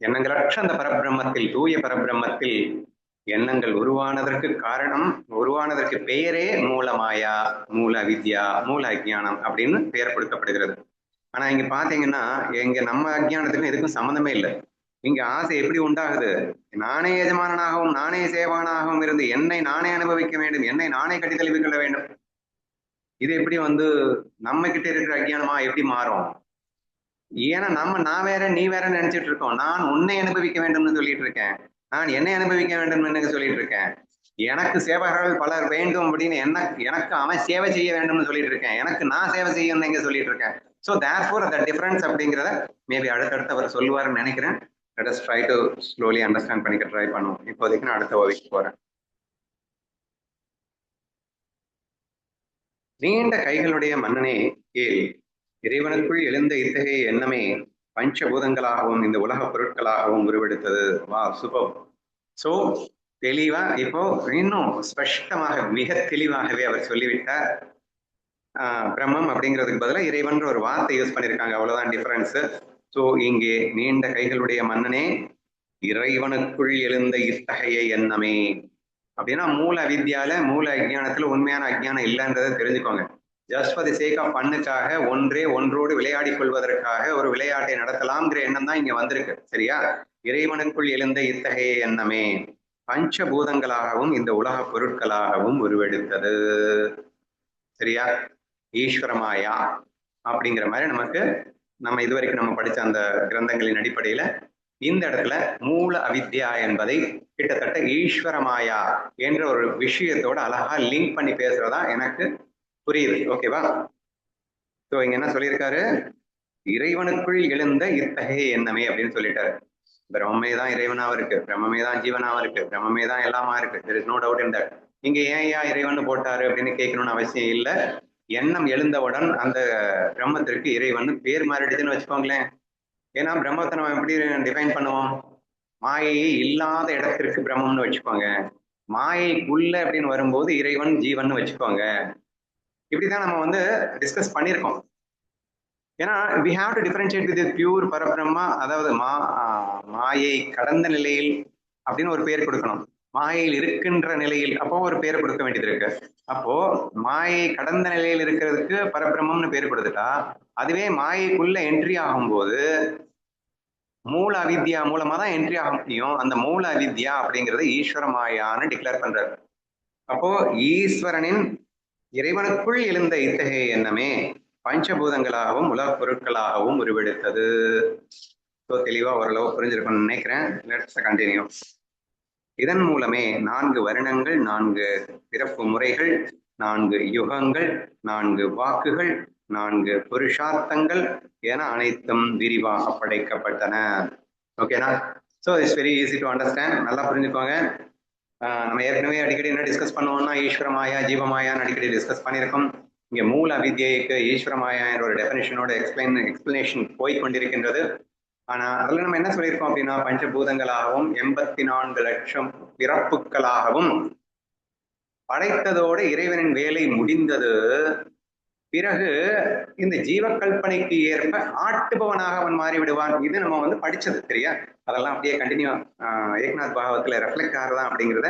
A: எண்ணங்களற்ற அந்த பரபிரம்மத்தில், தூய பரபிரம்மத்தில் எண்ணங்கள் உருவானதற்கு காரணம், உருவானதற்கு பெயரே மூலமாயா, மூல வித்யா, மூல அஜ்ஞானம் அப்படின்னு பெயர் கொடுக்கப்படுகிறது. ஆனா இங்க பாத்தீங்கன்னா எங்க நம்ம அஜ்ஞானத்துக்கும் எதுக்கும் சம்மந்தமே இல்லை. இங்க ஆசை எப்படி உண்டாகுது? நானே எஜமானனாகவும் நானே சேவானாகவும் இருந்து என்னை நானே அனுபவிக்க வேண்டும், என்னை நானே கட்டி தழுவி கொள்ள வேண்டும். இது எப்படி வந்து நம்ம கிட்ட இருக்கிற அஜ்ஞானமா எப்படி மாறும்? ஏன்னா நான் வேற நீ வேற நினைச்சிட்டு இருக்கோம். நான் உன்னை அனுபவிக்க வேண்டும்னு சொல்லிட்டு இருக்கேன், நான் என்னை அனுபவிக்க வேண்டும் சொல்லிட்டு இருக்கேன். எனக்கு சேவகர்கள் பலர் வேண்டும் அப்படின்னு எனக்கு அவன் சேவை செய்ய வேண்டும்னு சொல்லிட்டு இருக்கேன், எனக்கு நான் சேவை செய்யணும்னு சொல்லிட்டு இருக்கேன். ஸோ தேர்ஃபோர் அந்த டிஃபரன்ஸ் அப்படிங்கிறத மேபி அடுத்தடுத்து அவர் சொல்லுவாருன்னு நினைக்கிறேன். Let us try to slowly understand பண்ணிக்க ட்ரை பண்ணுவோம். இப்போதைக்கு நான் அடுத்த வகுப்புக்கு போறேன். நீண்ட கைகளுடைய மன்னனே கேள், இறைவனுக்குள் எழுந்த இத்தகைய எண்ணமே பஞ்சபூதங்களாகவும் இந்த உலக பொருட்களாகவும் உருவெடுத்தது. வா, சூப்பர். சோ தெளிவா இப்போ இன்னும் ஸ்பஷ்டமாக மிக தெளிவாகவே அவர் சொல்லிவிட்டார். பிரம்மம் அப்படிங்கிறதுக்கு பதிலாக இறைவன்ற ஒரு வார்த்தை யூஸ் பண்ணியிருக்காங்க, அவ்வளவுதான் டிஃபரன்ஸ். ஸோ இங்கே நீண்ட கைகளுடைய மன்னனே, இறைவனுக்குள் எழுந்த இத்தகைய எண்ணமே அப்படின்னா மூல அவித்யால மூல அஜ்ஞானத்துல உண்மையான அஜ்ஞானம் இல்லைன்றதை தெரிஞ்சுக்கோங்க. Just for the sake of பண்ணுக்காக ஒன்றோடு விளையாடி கொள்வதற்காக ஒரு விளையாட்டை நடத்தலாம்ங்கிற எண்ணம் தான் இங்க வந்திருக்கு. சரியா? இறைவனுக்குள் எழுந்த இத்தகைய எண்ணமே பஞ்சபூதங்களாகவும் இந்த உலக பொருட்களாகவும் உருவெடுத்தது. சரியா? ஈஸ்வரமாயா அப்படிங்கிற மாதிரி நமக்கு நம்ம இதுவரைக்கும் நம்ம படிச்ச அந்த கிரந்தங்களின் அடிப்படையில இந்த இடத்துல மூல அவித்யா என்பதை கிட்டத்தட்ட ஈஸ்வரமாயா என்ற ஒரு விஷயத்தோட அழகா லிங்க் பண்ணி பேசுறதா எனக்கு புரியுது. ஓகேவா? ஸோ இங்க என்ன சொல்லியிருக்காரு? இறைவனுக்குள் எழுந்த இத்தகைய எண்ணமே அப்படின்னு சொல்லிட்டாரு. பிரம்மே தான் இறைவனாவும் இருக்கு, பிரம்மே தான் ஜீவனாவும் இருக்கு, பிரம்மே தான் எல்லாமா இருக்கு. there is no doubt in that. இங்க ஏன் இறைவன் போட்டாரு அப்படின்னு கேட்கணும்னு அவசியம் இல்லை. எண்ணம் எழுந்தவுடன் அந்த பிரம்மத்திற்கு இறைவன் பேர் மாறிடுச்சுன்னு வச்சுக்கோங்களேன். ஏன்னா பிரம்மத்தை நம்ம எப்படி டிஃபைன் பண்ணுவோம்? மாயையே இல்லாத இடத்திற்கு பிரம்மம்னு வச்சுக்கோங்க. மாயைக்குள்ள அப்படின்னு வரும்போது இறைவன் ஜீவன் வச்சுக்கோங்க. இப்படிதான் நம்ம டிஸ்கஸ் பண்ணியிருக்கோம். ஏன்னா we have to differentiate with the pure பரபிரம்மா, அதாவது மாயை கடந்த நிலையில் அப்படின்னு ஒரு பேர் கொடுக்கணும். மாயையில் இருக்கின்ற நிலையில் அப்போ ஒரு பேர் கொடுக்க வேண்டியது இருக்கு. அப்போ மாயை கடந்த நிலையில் இருக்கிறதுக்கு பரபிரம்மம்னு பேர் கொடுத்துட்டா, அதுவே மாயைக்குள்ள என்ட்ரி ஆகும்போது மூல அவித்யா மூலமா தான் என்ட்ரி ஆக முடியும். அந்த மூல அவித்யா அப்படிங்கிறது ஈஸ்வர மாயான்னு டிக்ளேர் பண்றாரு. அப்போ ஈஸ்வரனின் இறைவனுக்குள் எழுந்த இத்தகைய எண்ணமே பஞ்சபூதங்களாகவும் உலக பொருட்களாகவும் உருவெடுத்தது. ஸோ தெளிவா ஓரளவு புரிஞ்சிருக்கும்னு நினைக்கிறேன். Let's continue. இதன் மூலமே 4 வருணங்கள், 4 பிறப்பு முறைகள், 4 யுகங்கள், 4 வாக்குகள், 4 புருஷார்த்தங்கள் என அனைத்தும் விரிவாக படைக்கப்பட்டன. ஓகேனா? So it's very easy to understand. நல்லா புரிஞ்சுக்கோங்க. நம்ம ஏற்கனவே அடிக்கடி என்ன டிஸ்கஸ் பண்ணுவோம்னா ஈஸ்வரமாயா ஜீவமாயான்னு அடிக்கடி டிஸ்கஸ் பண்ணியிருக்கோம். இங்கே மூல அவித்யைக்கு ஈஸ்வரமாயா என்ற ஒரு டெஃபினேஷனோட எக்ஸ்பிளனேஷன் போய் கொண்டிருக்கின்றது. ஆனா அதுல நம்ம என்ன சொல்லியிருக்கோம் அப்படின்னா, பஞ்சபூதங்களாகவும் 84 லட்சம் பிறப்புகளாகவும் படைத்ததோடு இறைவனின் வேலை முடிந்தது. பிறகு இந்த ஜீவகல்பனைக்கு ஏற்ப ஆட்டுபவனாக அவன் மாறி விடுவான். இது நம்ம படிச்சது. சரியா? அதெல்லாம் அப்படியே கண்டினியூ ஏக்நாத் பாகவத்துல ரெஃப்ளெக்ட் ஆகுதான் அப்படிங்கிறத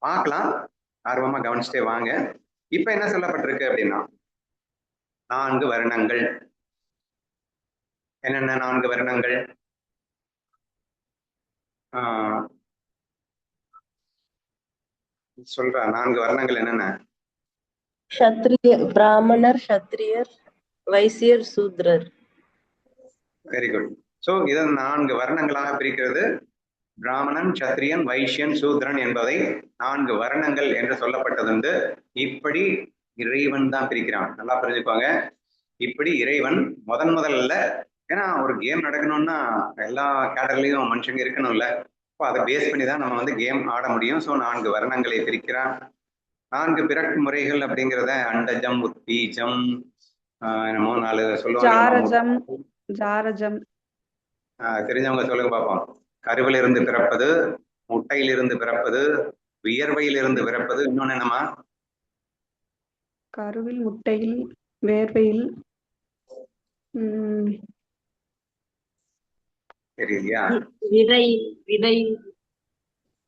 A: பார்க்கலாம். ஆர்வமா கவனிச்சுட்டே வாங்க. இப்ப என்ன சொல்லப்பட்டிருக்கு அப்படின்னா, 4 வருணங்கள். என்னென்ன 4 வருணங்கள்? சொல்ற 4 வருணங்கள் என்னென்ன?
D: பிராமணர், சத்திரியர், வைசியர், சூத்ரர்.
A: Very good. சோ இதை 4 வருணங்களாக பிரிக்கிறது. பிராமணன், சத்திரியன், வைசியன், சூத்ரன் என்பதை 4 வருணங்கள் என்று சொல்லப்பட்டதுண்டு. இப்படி இறைவன் தான் பிரிக்கிறான். நல்லா புரிஞ்சுக்கோங்க. இப்படி இறைவன் முதல்ல, ஏன்னா ஒரு கேம் நடக்கணும்னா எல்லா கேட்டகரிலையும் மனுஷங்க இருக்கணும்ல. இப்போ அதை பேஸ் பண்ணி தான் நம்ம கேம் ஆட முடியும். ஸோ 4 வருணங்களை பிரிக்கிறான். 4 பிறப்பு முறைகள் அப்படிங்கிறத அண்டஜம், உத்பீஜம், என்னமோ 4 சொல்லுவாங்க. தெரிஞ்சவங்க சொல்லுங்க பார்ப்போம். கருவிலிருந்து பிறப்பது, முட்டையிலிருந்து பிறப்பது, வியர்வையிலிருந்து பிறப்பது, இன்னொன்னு என்னமா?
C: கருவில், முட்டையில், வேர்வையில்,
A: தெரியலையா?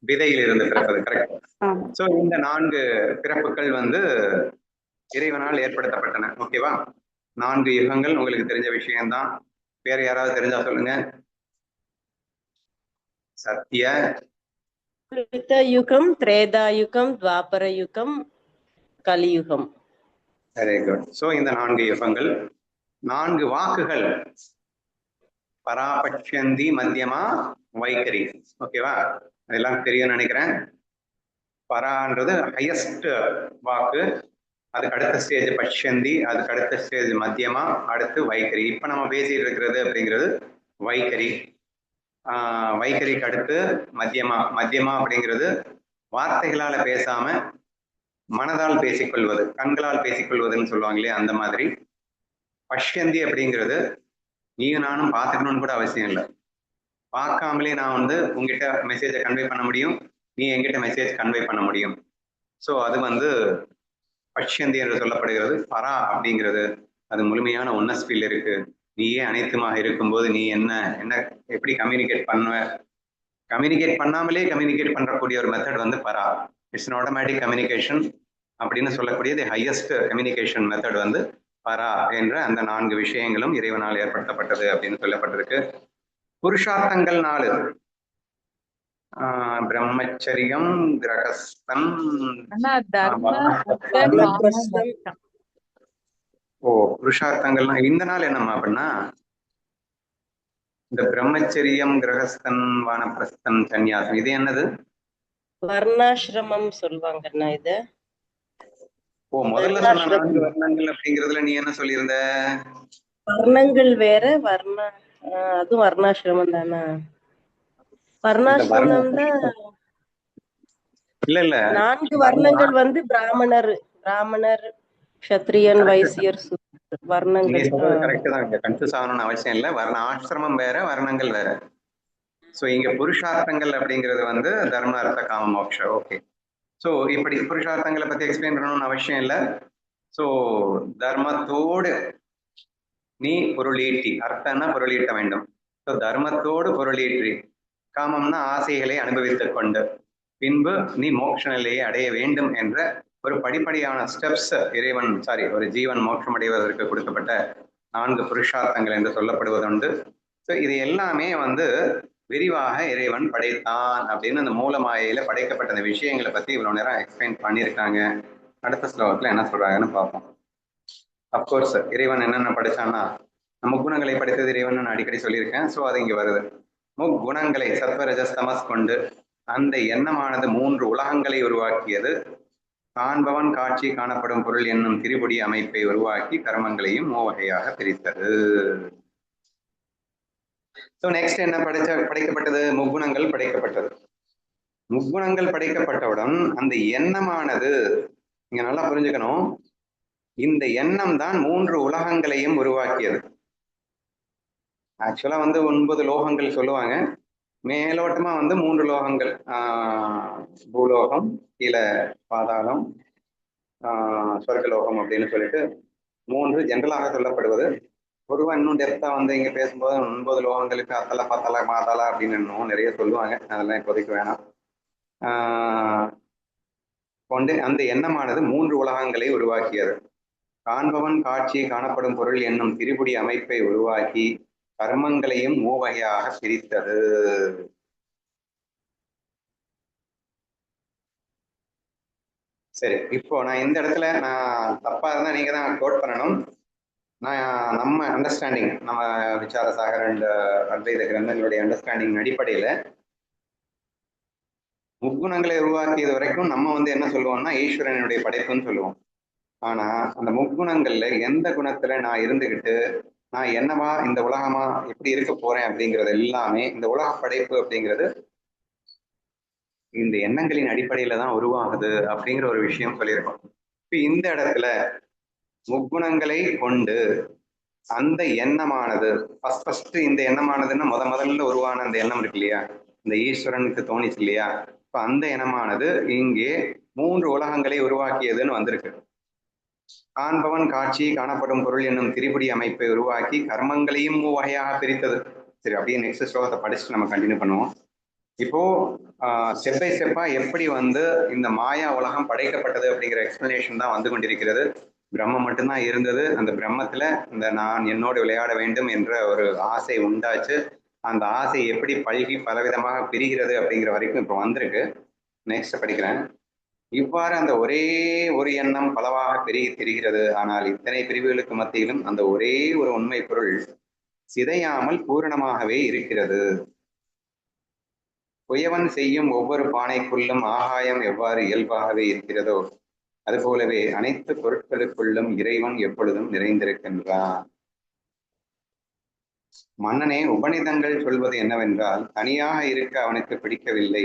A: விதையில் இருந்து பிறப்பது. கரெக்ட். சோ இந்த 4 பிறப்புகள் இறைவனால் ஏற்படுத்தப்பட்டன. ஓகேவா? 4 யுகங்கள் உங்களுக்கு தெரிஞ்ச விஷயம்தான். வேற யாராவது தெரிஞ்சா சொல்லுங்க. சத்திய
D: யுகம், திரேதா யுகம், துவாபர யுகம், கலியுகம்.
A: Very good. சோ இந்த 4 யுகங்கள், 4 வாக்குகள், பராபட்சந்தி, மத்தியமா, வைகரி. ஓகேவா? அதெல்லாம் தெரியும்னு நினைக்கிறேன். பரான்றது ஹையஸ்ட் வாக்கு, அதுக்கு அடுத்த ஸ்டேஜ் பட்சந்தி, அதுக்கு அடுத்த ஸ்டேஜ் மத்தியமா, அடுத்து வைகரி. இப்ப நம்ம பேசிட்டு இருக்கிறது அப்படிங்கிறது வைகரி. வைகரிக்கு அடுத்து மத்தியமா. மத்தியமா அப்படிங்கிறது வார்த்தைகளால பேசாம மனதால் பேசிக்கொள்வது, கண்களால் பேசிக்கொள்வதுன்னு சொல்லுவாங்க இல்லையா, அந்த மாதிரி. பஷ்யந்தி அப்படிங்கிறது நீயும் நானும் பார்த்துக்கணும்னு கூட அவசியம் இல்லை. பார்க்காமலே நான் உங்ககிட்ட மெசேஜை கன்வே பண்ண முடியும், நீ என்கிட்ட மெசேஜ் கன்வே பண்ண முடியும். ஸோ அது பஷ்யந்தி என்று சொல்லப்படுகிறது. பரா அப்படிங்கிறது அது முழுமையான ஒன்னஸ் ஃபீல் இருக்கு. நீயே அனைத்துமாக இருக்கும்போது நீ என்ன என்ன எப்படி கம்யூனிகேட் பண்ணுவ? கம்யூனிகேட் பண்ணாமலே கம்யூனிகேட் பண்றக்கூடிய ஒரு மெத்தட் வந்து பரா. இட்ஸ் an automatic கம்யூனிகேஷன் அப்படின்னு சொல்லக்கூடிய தி ஹையஸ்ட் கம்யூனிகேஷன் மெத்தட் வந்து பரா என்ற அந்த 4 விஷயங்களும் இறைவனால் ஏற்படுத்தப்பட்டது அப்படின்னு சொல்லப்பட்டிருக்கு. புருஷார்த்தங்கள் 4. பிரம்மச்சரியம், கிரகஸ்தன்,
B: ஆனா தர்ம அர்த்த காம
D: வானப்பிரஸ்தம்.
B: மோட்சம்.
A: ஓ புருஷார்த்தங்கள்னா இந்த நாள் என்னம்மா அப்படின்னா இந்த பிரம்மச்சரியம், கிரகஸ்தன், வானப்பிரஸ்தன், சன்னியாசம் இது என்னது?
D: வர்ணாசிரமம் சொல்லுவாங்கண்ணா இது.
A: ஓ முதல்ல சொன்ன 4 வர்ணங்கள் அப்படிங்கிறதுல நீ என்ன சொல்லியிருந்த?
D: வர்ணங்கள் வேற, அதுவும் வர்ணாசிரமம் தானா? வர்ணாசிரமம்ல
A: இல்ல
D: 4 வர்ணங்கள் வந்து பிராமணர், க்ஷத்ரியன், வைசியர்,
A: நீ
D: வர்ணங்கள்.
A: சொல்றது கரெக்ட் தான். இங்க கன்ஃபியூஸ் ஆகணும்னு அவசியம் இல்லை. வர்ண ஆசிரமம் வேற, வர்ணங்கள் வேற. சோ இங்க புருஷார்த்தங்கள் அப்படிங்கிறது வந்து தர்ம, அர்த்த, காம, மோட்ச. ஓகே. சோ இப்படி புருஷார்த்தங்களை பத்தி எக்ஸ்பிளைன் பண்ணணும்னு அவசியம் இல்லை. சோ தர்மத்தோடு நீ பொருளீட்டி, அர்த்தம்னா பொருளீட்ட வேண்டும். ஸோ தர்மத்தோடு பொருளீற்றி, காமம்னா ஆசைகளை அனுபவித்துக் கொண்டு பின்பு நீ மோட்ச நிலையை அடைய வேண்டும் என்ற ஒரு படிப்படியான ஸ்டெப்ஸ் இறைவன் ஒரு ஜீவன் மோட்சம் அடைவதற்கு கொடுக்கப்பட்ட 4 புருஷார்த்தங்கள் என்று சொல்லப்படுவதுண்டு. ஸோ இது எல்லாமே வந்து விரிவாக இறைவன் படைத்தான் அப்படின்னு அந்த மூலமாயில படைக்கப்பட்ட அந்த விஷயங்களை பத்தி இவ்வளவு நேரம் எக்ஸ்பிளைன் பண்ணியிருக்காங்க. அடுத்த ஸ்லோகத்துல என்ன சொல்றாங்கன்னு பார்ப்போம். அப்கோர்ஸ் இறைவன் என்னென்ன படைச்சான்னா முக்குணங்களை படைத்தது இறைவன் நான் அடிக்கடி சொல்லியிருக்கேன். ஸோ அது இங்க வருது. முக்குணங்களை சத்வரஜஸ்தமஸ் கொண்டு அந்த எண்ணமானது 3 உலகங்களை உருவாக்கியது. காண்பவன் காட்சி காணப்படும் பொருள் என்னும் திரிபுடி அமைப்பை உருவாக்கி கர்மங்களையும் 3 வகையாக பிரித்தது. ஸோ நெக்ஸ்ட் என்ன படைக்கப்பட்டது? முக்குணங்கள் படைக்கப்பட்டது. முக்குணங்கள் படைக்கப்பட்டவுடன் அந்த எண்ணமானது, நீங்க நல்லா புரிஞ்சுக்கணும், இந்த எண்ணம் தான் 3 உலகங்களையும் உருவாக்கியது. ஆக்சுவலா வந்து 9 லோகங்கள் சொல்லுவாங்க. மேலோட்டமா வந்து 3 லோகங்கள், பூலோகம், கீழே பாதாளம், சொர்க்கலோகம் அப்படின்னு சொல்லிட்டு 3 ஜென்ரலாக சொல்லப்படுவது. பொதுவாக இன்னும் டெப்தா வந்து இங்க பேசும்போது 9 லோகங்களுக்கு அத்தல பத்தல மாதலா அப்படின்னு இன்னும் நிறைய சொல்லுவாங்க. அதெல்லாம் இப்போதைக்கு வேணாம். கொண்டு அந்த எண்ணமானது 3 உலகங்களை உருவாக்கியது. காண்பவன் காட்சி காணப்படும் பொருள் என்னும் திரிபுடி அமைப்பை உருவாக்கி கர்மங்களையும் 3 வகையாக பிரித்தது. சரி, இப்போ நான் இந்த இடத்துல நான் தப்பா இருந்தா நீங்க தான் கோட் பண்ணணும். நான் நம்ம அண்டர்ஸ்டாண்டிங், நம்ம விசார சாகர் அண்ட் அத்வைத கிரந்தங்களுடைய அண்டர்ஸ்டாண்டிங் அடிப்படையில முக்குணங்களை உருவாக்கியது வரைக்கும் நம்ம வந்து என்ன சொல்லுவோம்னா ஈஸ்வரனுடைய படைப்புன்னு சொல்லுவோம். ஆனா அந்த முக்குணங்கள்ல எந்த குணத்துல நான் இருந்துகிட்டு நான் என்னவா இந்த உலகமா எப்படி இருக்க போறேன் அப்படிங்கிறது எல்லாமே, இந்த உலக படைப்பு அப்படிங்கிறது இந்த எண்ணங்களின் அடிப்படையில தான் உருவாகுது அப்படிங்கிற ஒரு விஷயம் சொல்லியிருக்கோம். இப்ப இந்த இடத்துல முக்குணங்களை கொண்டு அந்த எண்ணமானது ஃபர்ஸ்ட் இந்த எண்ணமானதுன்னா முதல்ல உருவான அந்த எண்ணம் இருக்கு இல்லையா, இந்த ஈஸ்வரனுக்கு தோணிச்சு இல்லையா, இப்ப அந்த எண்ணமானது இங்கே 3 உலகங்களை உருவாக்கியதுன்னு வந்திருக்கு. காண்பவன் காட்சி காணப்படும் பொருள் என்னும் திரிபுடி அமைப்பை உருவாக்கி கர்மங்களையும் 3 வகையாக பிரித்தது. சரி, அப்படியே நெக்ஸ்ட் ஸ்லோகத்தை படிச்சுட்டு நம்ம கண்டினியூ பண்ணுவோம். இப்போ ஸ்டெப் பை ஸ்டெப்பா எப்படி வந்து இந்த மாயா உலகம் படைக்கப்பட்டது அப்படிங்கிற எக்ஸ்பிளனேஷன் தான் வந்து கொண்டிருக்கிறது. பிரம்மம் மட்டும்தான் இருந்தது. அந்த பிரம்மத்துல இந்த நான் என்னோடு விளையாட வேண்டும் என்ற ஒரு ஆசை உண்டாச்சு. அந்த ஆசை எப்படி பல்கி பலவிதமாக பிரிகிறது அப்படிங்கிற வரைக்கும் இப்போ வந்திருக்கு. நெக்ஸ்ட் படிக்கிறேன். இவ்வாறு அந்த ஒரே ஒரு எண்ணம் பலவாக பெருகி திரிகிறது. ஆனால் இத்தனை பிரிவுகளுக்கு மத்தியிலும் அந்த ஒரே ஒரு உண்மை பொருள் சிதையாமல் பூரணமாகவே இருக்கிறது. குயவன் செய்யும் ஒவ்வொரு பானைக்குள்ளும் ஆகாயம் எவ்வாறு இயல்பாகவே இருக்கிறதோ அதுபோலவே அனைத்து பொருட்களுக்குள்ளும் இறைவன் எப்பொழுதும் நிறைந்திருக்கின்றான். மன்னனே, உபநிதங்கள் சொல்வது என்னவென்றால் தனியாக இருக்க அவனுக்கு பிடிக்கவில்லை.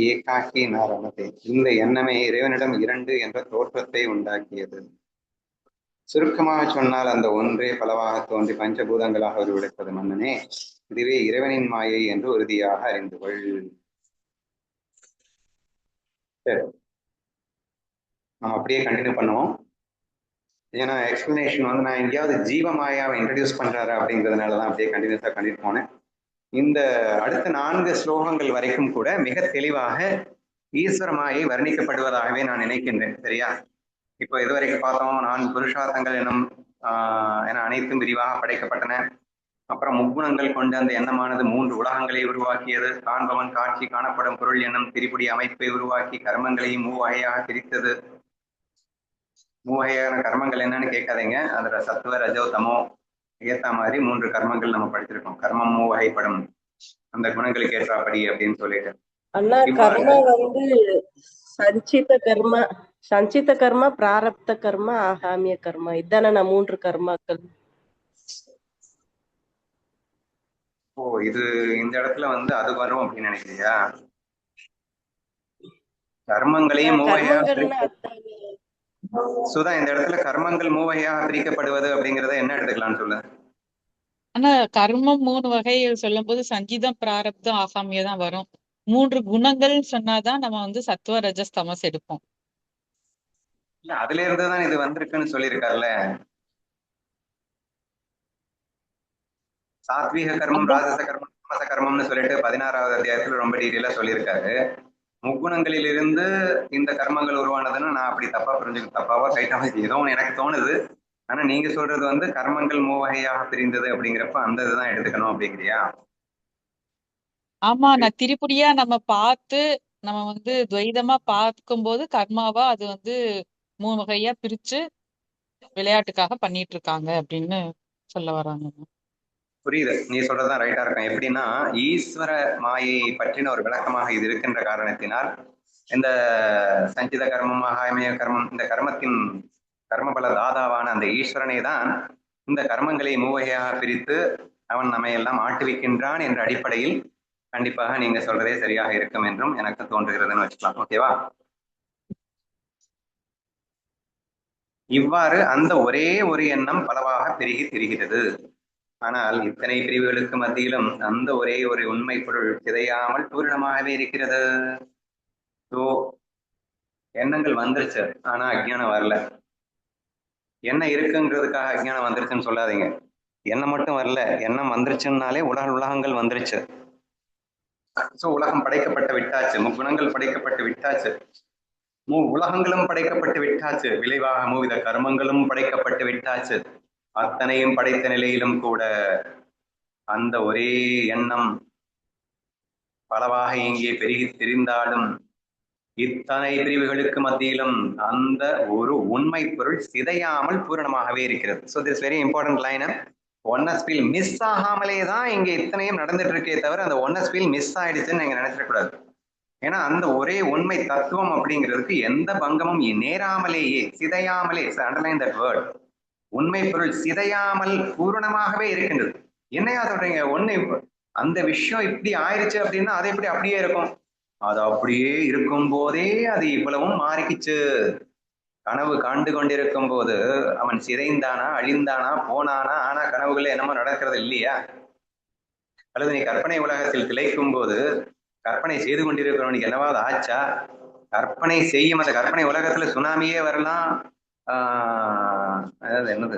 A: ஏகாக்கி நாரணதே, இந்த எண்ணமே இறைவனிடம் 2 என்ற தோற்றத்தை உண்டாக்கியது. சுருக்கமாக சொன்னால் அந்த ஒன்றே பலவாக தோன்றி பஞ்சபூதங்களாக உருவெடுப்பது. மன்னனே, இதுவே இறைவனின் மாயை என்று உறுதியாக அறிந்து கொள். சரி, நம்ம அப்படியே கண்டினியூ பண்ணுவோம். ஏன்னா எக்ஸ்பிளனேஷன் வந்து நான் எங்கேயாவது ஜீவமாயாவை இன்ட்ரடியூஸ் பண்றாரு அப்படிங்கிறதுனால தான் அப்படியே கண்டினியூஸா பண்ணிட்டு போனேன். இந்த அடுத்த 4 ஸ்லோகங்கள் வரைக்கும் கூட மிக தெளிவாக ஈஸ்வர மாயை வர்ணிக்கப்படுவதாகவே நான் நினைக்கின்றேன். சரியா? இப்போ இதுவரைக்கும் பார்த்தோம் 4 புருஷார்த்தங்கள் என அனைத்தும் விரிவாக படைக்கப்பட்டன. அப்புறம் முக்குணங்கள் கொண்ட அந்த எண்ணமானது 3 உலகங்களை உருவாக்கியது. காண்பவன் காட்சி காணப்படும் பொருள் எண்ணம் திரிபுடி அமைப்பை உருவாக்கி கர்மங்களையும் 3 வகையாக பிரித்தது. 3 வகையான கர்மங்கள் என்னன்னு கேட்காதீங்க. அதுல சத்துவ ரஜோ தமோ ஏத்த மாதிரி 3 கர்மங்கள் நம்ம படிச்சிருக்கோம். கர்மம் 3 வகைப்படும் அந்த குணங்களுக்கு ஏற்றாப்படி அப்படின்னு சொல்லிட்டு.
D: அண்ணா கர்ம வந்து சஞ்சித கர்ம பிராரப்த கர்ம ஆகாமிய கர்ம இதான 3 கர்மாக்கள்.
A: ஓ, இது இந்த இடத்துல வந்து அது வரும் அப்படின்னு நினைக்கிறியா? கர்மங்களையும் 3 வகையாக சுதா, இந்த இடத்துல கர்மங்கள் 3 வகையாக பிரிக்கப்படுவது அப்படிங்கறத என்ன எடுத்துக்கலாம்னு சொல்லு.
B: ஆனா கர்மம் 3 வகைகள் சொல்லும் போது சஞ்சிதம் பிராரப்தம் ஆகாமியம் தான் வரும். 3 குணங்கள் சொன்னாதான் நம்ம வந்து சத்துவ ரஜஸ் தமஸ் எடுப்போம்.
A: இல்ல, அதுல இருந்துதான் இது வந்திருக்குன்னு சொல்லியிருக்காருல்ல. சாத்வீக கர்மம், ராஜச கர்மம், தாமச கர்மம்னு சொல்லிட்டு 16வது அத்தியாயத்துல ரொம்ப டீட்டெயிலா சொல்லியிருக்காரு. முக்குணங்களிலிருந்து இந்த கர்மங்கள் உருவானதுன்னு நான் அப்படி தப்பாவா ரைட்டாவா ஏதோ எனக்கு தோணுது. ஆனா நீங்க சொல்றது வந்து கர்மங்கள் 3 வகையாக பிரிந்தது அப்படிங்கிறப்ப அந்த இதுதான் எடுத்துக்கணும் அப்படிங்கிறியா?
B: ஆமா, நான் திரிபுடியா நம்ம பார்த்து நம்ம வந்து துவைதமா பார்க்கும்போது கர்மாவா அது வந்து 3 வகையா பிரிச்சு விளையாட்டுக்காக பண்ணிட்டு இருக்காங்க அப்படின்னு சொல்ல வராங்க.
A: புரியுது, நீ சொல்றதுதான் ரைட்டா இருக்கும். எப்படின்னா ஈஸ்வர மாயை பற்றின ஒரு விளக்கமாக இது இருக்கின்ற காரணத்தினால் இந்த சஞ்சித கர்மம், ஆகாமிய கர்மம், இந்த கர்மத்தின் கர்மபல தாதாவான அந்த ஈஸ்வரனை தான் இந்த கர்மங்களை 3 வகையாக பிரித்து அவன் நம்மை எல்லாம் ஆட்டுவிக்கின்றான் என்ற அடிப்படையில் கண்டிப்பாக நீங்க சொல்றதே சரியாக இருக்கும் என்றும் எனக்கு தோன்றுகிறதுன்னு வச்சுக்கலாம். ஓகேவா? இவ்வாறு அந்த ஒரே ஒரு எண்ணம் பலவாக பெருகி திரிகிறது. ஆனால் இத்தனை பிரிவுகளுக்கு மத்தியிலும் அந்த ஒரே ஒரு உண்மை பொருள் சிதையாமல் பூரணமாகவே இருக்கிறது. எண்ணங்கள் வந்துருச்சு, ஆனா அஜ்ஞானம் வரல. என்ன இருக்குங்கிறதுக்காக அஜ்ஞானம் வந்துருச்சுன்னு சொல்லாதீங்க. எண்ணம் மட்டும் வரல, எண்ணம் வந்துருச்சுன்னாலே உலகங்கள் வந்துருச்சு. சோ உலகம் படைக்கப்பட்டு விட்டாச்சு, முக்குணங்கள் படைக்கப்பட்டு விட்டாச்சு, உலகங்களும் படைக்கப்பட்டு விட்டாச்சு, விளைவாக 3 வித கர்மங்களும் படைக்கப்பட்டு விட்டாச்சு. அத்தனையும் படைத்த நிலையிலும் கூட அந்த ஒரே எண்ணம் பலவாக இங்கே பெருகி தெரிந்தாலும் இத்தனை பிரிவுகளுக்கு மத்தியிலும் அந்த ஒரு உண்மை பொருள் சிதையாமல் பூரணமாகவே இருக்கிறது. So this very important line. Oneness feel miss ஆகாமலே தான் இங்க இத்தனையும் நடந்துட்டு இருக்கே தவிர அந்த ஒன்னஸ் ஃபீல் மிஸ் ஆயிடுச்சுன்னு நீங்க நினைச்சிடக்கூடாது. ஏன்னா அந்த ஒரே உண்மை தத்துவம் அப்படிங்கிறதுக்கு எந்த பங்கமும் நேராமலேயே, சிதையாமலே, அண்டர்லைன் தட் வேர்ட், உண்மை பொருள் சிதையாமல் பூரணமாகவே இருக்கின்றது. என்னையா சொல்றீங்க? ஒண்ணு அந்த விஷயம் இப்படி ஆயிடுச்சு அப்படின்னா அது எப்படி அப்படியே இருக்கும்? அது அப்படியே இருக்கும் போதே அது இவ்வளவும் மாறிக்கிச்சு. கனவு காண்டு கொண்டிருக்கும் போது அவன் சிதைந்தானா, அழிந்தானா, போனானா? ஆனா கனவுகள் என்னமோ நடக்கிறது இல்லையா? அல்லது நீ கற்பனை உலகத்தில் திளைக்கும் போது கற்பனை செய்து கொண்டிருக்கிறவனுக்கு என்னவாவது ஆச்சா? கற்பனை செய்யும் அந்த கற்பனை உலகத்துல சுனாமியே வரலாம். அதாவது என்னது,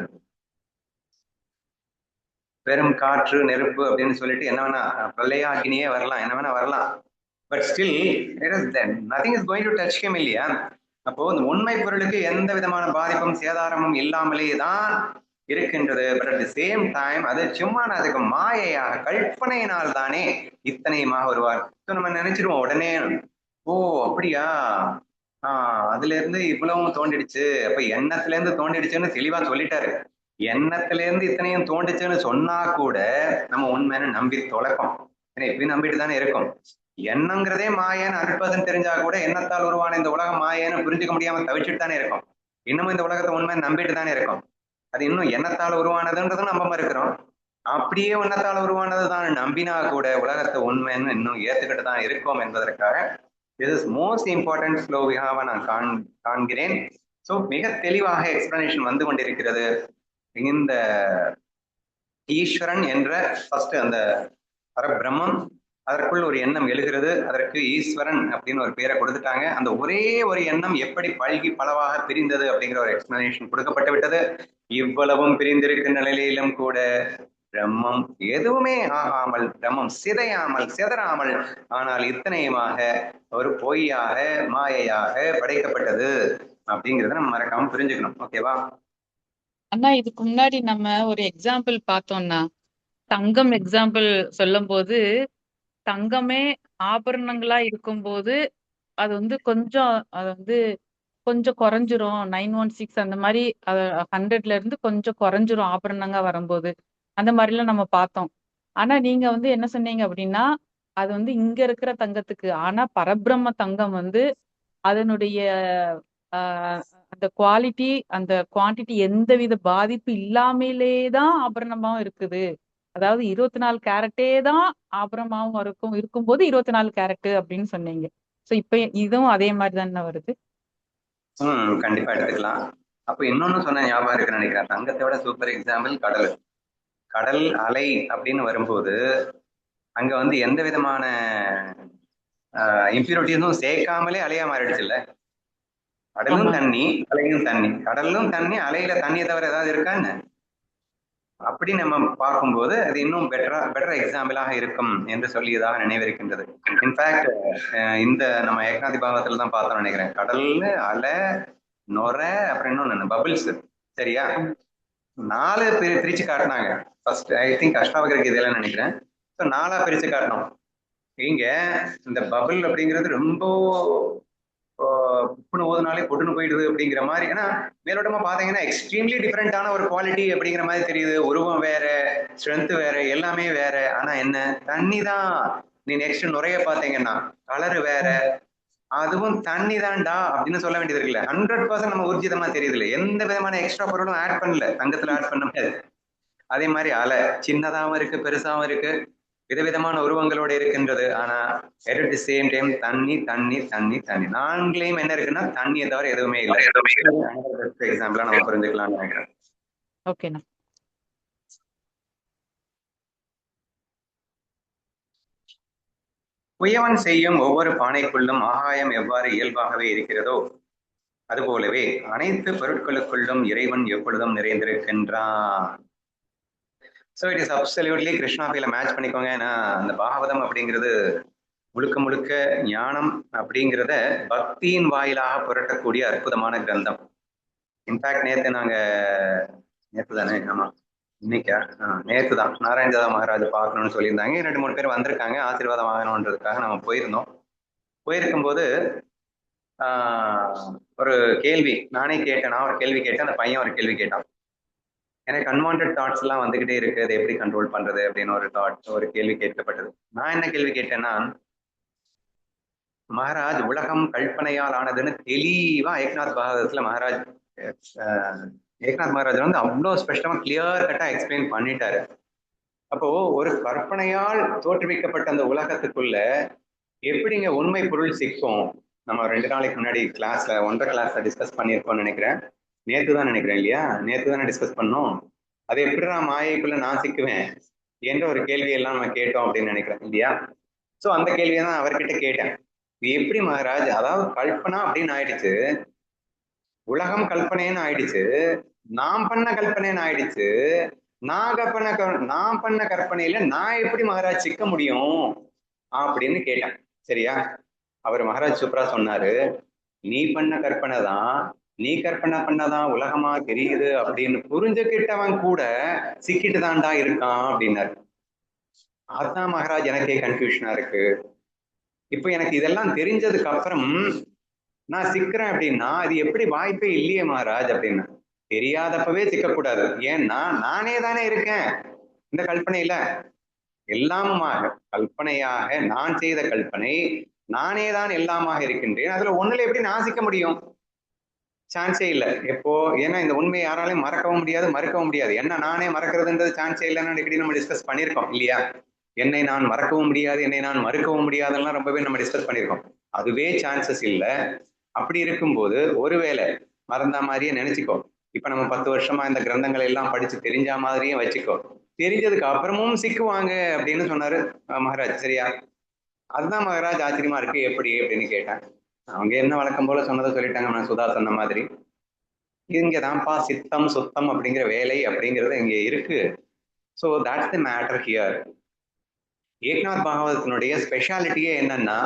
A: பெரும் காற்று, நெருப்பு அப்படின்னு சொல்லிட்டு என்ன வேணா, பிரளய அக்னியே வரலாம், என்ன வேணா வரலாம். But still it is then nothing is going to touch him இல்லையா? அப்போ இந்த உண்மை பொருளுக்கு எந்த விதமான பாதிப்பும் சேதாரமும் இல்லாமலே தான் இருக்கின்றது. But at the same time அது சும்மா அதுக்கு மாயையாக கற்பனையினால் தானே இத்தனையுமாக வருவார். ஸோ நம்ம நினைச்சிருவோம் உடனே, ஓ அப்படியா, அதுல இருந்து இவ்வளவும் தோண்டிடுச்சு, அப்ப எண்ணத்துல இருந்து தோண்டிடுச்சுன்னு தெளிவா சொல்லிட்டாரு. எண்ணத்துல இருந்து இத்தனையும் தோண்டிச்சுன்னு சொன்னா கூட நம்ம உண்மைன்னு நம்பி தொலைப்போம். ஏன்னா இப்படி நம்பிட்டு தானே இருக்கும். எண்ணங்கிறதே மாயன்னு அனுப்பதுன்னு தெரிஞ்சா கூட எண்ணத்தால் உருவான இந்த உலகம் மாயன்னு புரிஞ்சுக்க முடியாம தவிச்சுட்டு தானே இருக்கும். இன்னமும் இந்த உலகத்தை உண்மை நம்பிட்டு தானே இருக்கும். அது இன்னும் எண்ணத்தால் உருவானதுன்றதும் நம்ப இருக்கிறோம். அப்படியே எண்ணத்தால் உருவானது தான் நம்பினா கூட உலகத்தை உண்மைன்னு இன்னும் ஏத்துக்கிட்டு தான் இருக்கோம் என்பதற்காக இது இஸ் மோஸ்ட் இம்பார்ட்டன்ட் ஸ்லோவியாக நான் காண்கிறேன். ஸோ மிக தெளிவாக எக்ஸ்பிளனேஷன் வந்து கொண்டிருக்கிறது. இந்த ஈஸ்வரன் என்ற ஃபர்ஸ்ட் அந்த பரபிரம்மம், அதற்குள் ஒரு எண்ணம் எழுகிறது. அதற்கு ஈஸ்வரன் அப்படின்னு ஒரு பேரை கொடுத்துட்டாங்க. அந்த ஒரே ஒரு எண்ணம் எப்படி பல்கி பலவாக பிரிந்தது அப்படிங்கிற ஒரு எக்ஸ்பிளனேஷன் கொடுக்கப்பட்டு விட்டது. இவ்வளவும் பிரிந்திருக்கின்ற நிலையிலும் கூட பிரம்மம் எதுவுமே ஆகாமல், பிரம்மம் சிதையாமல் சிதறாமல், ஆனால் இத்தனையுமாக ஒரு பொய்யாக மாயையாக படைக்கப்பட்டது அப்படிங்கிறத நம்ம மறக்காம புரிஞ்சுக்கணும். ஓகேவா?
B: அண்ணா இதுக்கு முன்னாடி நம்ம ஒரு எக்ஸாம்பிள் பார்த்தோம்னா, தங்கம் எக்ஸாம்பிள் சொல்லும் போது, தங்கமே ஆபரணங்களா இருக்கும்போது அது வந்து கொஞ்சம் அது வந்து கொஞ்சம் குறைஞ்சிரும். 916 அந்த மாதிரி 100ல இருந்து கொஞ்சம் குறைஞ்சிரும் ஆபரணங்க வரும்போது. அந்த மாதிரிலாம் நம்ம பார்த்தோம். ஆனா நீங்க வந்து என்ன சொன்னீங்க அப்படின்னா, அது வந்து இங்க இருக்கிற தங்கத்துக்கு. ஆனா பரபிரம்ம தங்கம் வந்து அதனுடைய அந்த குவாலிட்டி, அந்த குவான்டிட்டி எந்தவித பாதிப்பு இல்லாமலே தான் ஆபரணமாவும் இருக்குது. அதாவது 24 கேரட்டே தான் ஆபரணமாவும் இருக்கும்போது 24 கேரட் அப்படின்னு சொன்னீங்க. சோ இப்ப இதுவும் அதே மாதிரி தானே வருது.
A: கண்டிப்பா எடுத்துக்கலாம். அப்ப இன்னொன்னு சொன்ன ஞாபகம் இருக்குன்னு நினைக்கிறேன். தங்கத்தை விட சூப்பர் எக்ஸாம்பிள் கடல். கடல் அலை அப்படின்னு வரும்போது அங்க வந்து எந்த விதமான இம்பியூரிட்டிஸும் சேர்க்காமலே அலையா மாறிடுச்சு இல்ல. கடலும் தண்ணி, அலையும் தண்ணி. கடலும் தண்ணி, அலையில தண்ணியை தவிர ஏதாவது இருக்கான்னு அப்படி நம்ம பார்க்கும்போது அது இன்னும் பெட்டர் எக்ஸாம்பிளாக இருக்கும் என்று சொல்லியதாக நினைவிருக்கின்றது. இன்ஃபேக்ட் இந்த நம்ம ஏகநாதி பாகத்துல தான் பார்த்தோம் நினைக்கிறேன். கடல்ல அலை, நொரை, அப்புறம் இன்னொன்னு பபிள்ஸ். சரியா? 4 பிரிச்சு காட்டினாங்க. ஃபர்ஸ்ட் ஐ திங்க் அஷ்டாவகர கீதையில நினைக்கிறேன். ஸோ 4 பிரிச்சு காட்டணும். இங்க இந்த பபிள் அப்படிங்கிறது ரொம்ப உப்புன்னு ஓதுனாலே பொட்டுன்னு போயிடுது அப்படிங்கிற மாதிரி. ஏன்னா மேலோட்டமா பாத்தீங்கன்னா எக்ஸ்ட்ரீம்லி டிஃப்ரெண்டான ஒரு குவாலிட்டி அப்படிங்கிற மாதிரி தெரியுது. உருவம் வேற, ஸ்ட்ரென்த் வேற, எல்லாமே வேற. ஆனா என்ன, தண்ணி தான். நீ நெக்ஸ்ட் நுரைய பாத்தீங்கன்னா கலரு வேற, அதுவும் தண்ணி தான்டா அப்படின்னு சொல்ல வேண்டியது இருக்குல்ல. 100% நம்ம ஊர்ஜிதமா தெரியுது இல்லை. எந்த விதமான எக்ஸ்ட்ரா பொருளும் ஆட் பண்ணல, தங்கத்துல ஆட் பண்ண முடியாது. அதே மாதிரி அலை சின்னதாகவும் இருக்கு, பெருசாவும் இருக்கு, விதவிதமான உருவங்களோட இருக்கின்றது. ஆனா at the same time தண்ணி தண்ணி தண்ணி தண்ணி. நான்கிலையும் என்ன இருக்குன்னா தண்ணியை தவிர எதுவுமே இல்லை. எக்ஸாம்பிளா நம்ம புரிஞ்சுக்கலாம்னு நினைக்கிறேன்.
B: ஓகேண்ணா.
A: குயவன் செய்யும் ஒவ்வொரு பானைக்குள்ளும் ஆகாயம் எவ்வாறு இயல்பாகவே இருக்கிறதோ அதுபோலவே அனைத்து பொருட்களுக்குள்ளும் இறைவன் எப்பொழுதும் நிறைந்திருக்கின்றான். ஸோ இட் இஸ் அப்சல்யூட்லி கிருஷ்ணாபில மேட்ச் பண்ணிக்கோங்க. ஏன்னா அந்த பாகவதம் அப்படிங்கிறது முழுக்க முழுக்க ஞானம் அப்படிங்கிறத பக்தியின் வாயிலாக புரட்டக்கூடிய அற்புதமான கிரந்தம். இன்ஃபேக்ட் நேற்று தானே, ஆமா இன்னைக்கா நேற்று தான் நாராயணதாதா மகாராஜ் பார்க்கணும்னு சொல்லியிருந்தாங்க. 2-3 பேர் வந்திருக்காங்க ஆசீர்வாதம் வாங்கணுன்றதுக்காக. நம்ம போயிருக்கும்போது ஒரு கேள்வி நானே கேட்டேன். நான் ஒரு கேள்வி கேட்டேன், அந்த பையன் ஒரு கேள்வி கேட்டான். எனக்கு அன்வான்ட் தாட்ஸ் எல்லாம் வந்துகிட்டே இருக்கு, அதை எப்படி கண்ட்ரோல் பண்றது அப்படின்னு ஒரு கேள்வி கேட்கப்பட்டது. நான் என்ன கேள்வி கேட்டேன்னா, மகாராஜ் உலகம் கல்பனையால் ஆனதுன்னு தெளிவா ஏக்நாத் பாகவதத்துல ஏக்நாத் மகாராஜ் வந்து அவ்வளோ ஸ்பஷ்டமா கிளியர் கட்டா எக்ஸ்பிளைன் பண்ணிட்டாரு. அப்போ ஒரு கற்பனையால் தோற்றுவிக்கப்பட்ட அந்த உலகத்துக்குள்ள எப்படிங்க உண்மை பொருள் சிக்கும்? நம்ம 2 நாளைக்கு முன்னாடி கிளாஸ்ல 1.5 கிளாஸ்ல டிஸ்கஸ் பண்ணியிருக்கோம்னு நினைக்கிறேன். நேற்று தான் நினைக்கிறேன் இல்லையா? நேற்று தானே டிஸ்கஸ் பண்ணோம். அது எப்படி நான் மாயைக்குள்ள நான் சிக்குவேன் என்ற ஒரு கேள்வியெல்லாம் நம்ம கேட்டோம் அப்படின்னு நினைக்கிறேன் இல்லையா? ஸோ அந்த கேள்வியை தான் அவர்கிட்ட கேட்டேன். எப்படி மகாராஜ், அதாவது கல்பனா அப்படின்னு ஆயிடுச்சு, உலகம் கல்பனைன்னு ஆயிடுச்சு, நான் பண்ண கல்பனைன்னு ஆயிடுச்சு, நான் பண்ண கற்பனையில நான் எப்படி மகாராஜ் சிக்க முடியும் அப்படின்னு கேட்டேன். சரியா? அவர் மகாராஜ் சூப்பரா சொன்னாரு, நீ பண்ண கற்பனை தான், நீ கற்பனை பண்ணதான் உலகமா தெரியுது அப்படின்னு புரிஞ்சுக்கிட்டவன் கூட சிக்கிட்டு தான்டா இருக்கான் அப்படின்னாரு. அதுதான் மகாராஜ் எனக்கே கன்ஃபியூஷனா இருக்கு. இப்ப எனக்கு இதெல்லாம் தெரிஞ்சதுக்கு அப்புறம் நான் சிக்கிறேன் அப்படின்னா அது எப்படி வாய்ப்பே இல்லையே மகாராஜ் அப்படின்னா. தெரியாதப்பவே சிக்கக்கூடாது. ஏன்னா நானே தானே இருக்கேன் இந்த கல்பனையில. எல்லாமுமாக கல்பனையாக நான் செய்த கல்பனை, நானே தான் எல்லாமாக இருக்கின்றேன். அதுல ஒண்ணுல எப்படி நான் சிக்க முடியும்? சான்ஸே இல்லை. எப்போ? ஏன்னா இந்த உண்மையை யாராலையும் மறக்கவும் முடியாது, மறுக்கவும் முடியாது. என்ன நானே மறக்கிறதுன்றது சான்ஸே இல்லைன்னு அடிக்கடி நம்ம டிஸ்கஸ் பண்ணியிருக்கோம் இல்லையா? என்னை நான் மறக்கவும் முடியாது, என்னை நான் மறுக்கவும் முடியாதெல்லாம் ரொம்பவே நம்ம டிஸ்கஸ் பண்ணியிருக்கோம். அதுவே சான்சஸ் இல்லை. அப்படி இருக்கும்போது ஒருவேளை மறந்த மாதிரியே நினைச்சுக்கோ. இப்ப நம்ம 10 வருஷமா இந்த கிரந்தங்களை எல்லாம் படிச்சு தெரிஞ்ச மாதிரியே வச்சுக்கோ. தெரிஞ்சதுக்கு அப்புறமும் சிக்குவாங்க அப்படின்னு சொன்னாரு மகாராஜ். சரியா? அதுதான் மகராஜ் ஆச்சரியமா இருக்கு, எப்படி அப்படின்னு கேட்டேன். அவங்க என்ன வழக்கம் போல சொன்னதை சொல்லிட்டாங்க, நான் சுதா சொன்ன மாதிரி. இங்கதான்ப்பா சித்தம் சுத்தம் அப்படிங்கிற வேலை அப்படிங்கிறது இங்க இருக்கு. So that's the matter here. Eknath பாகவதத்தினுடைய ஸ்பெஷாலிட்டியே என்னன்னா,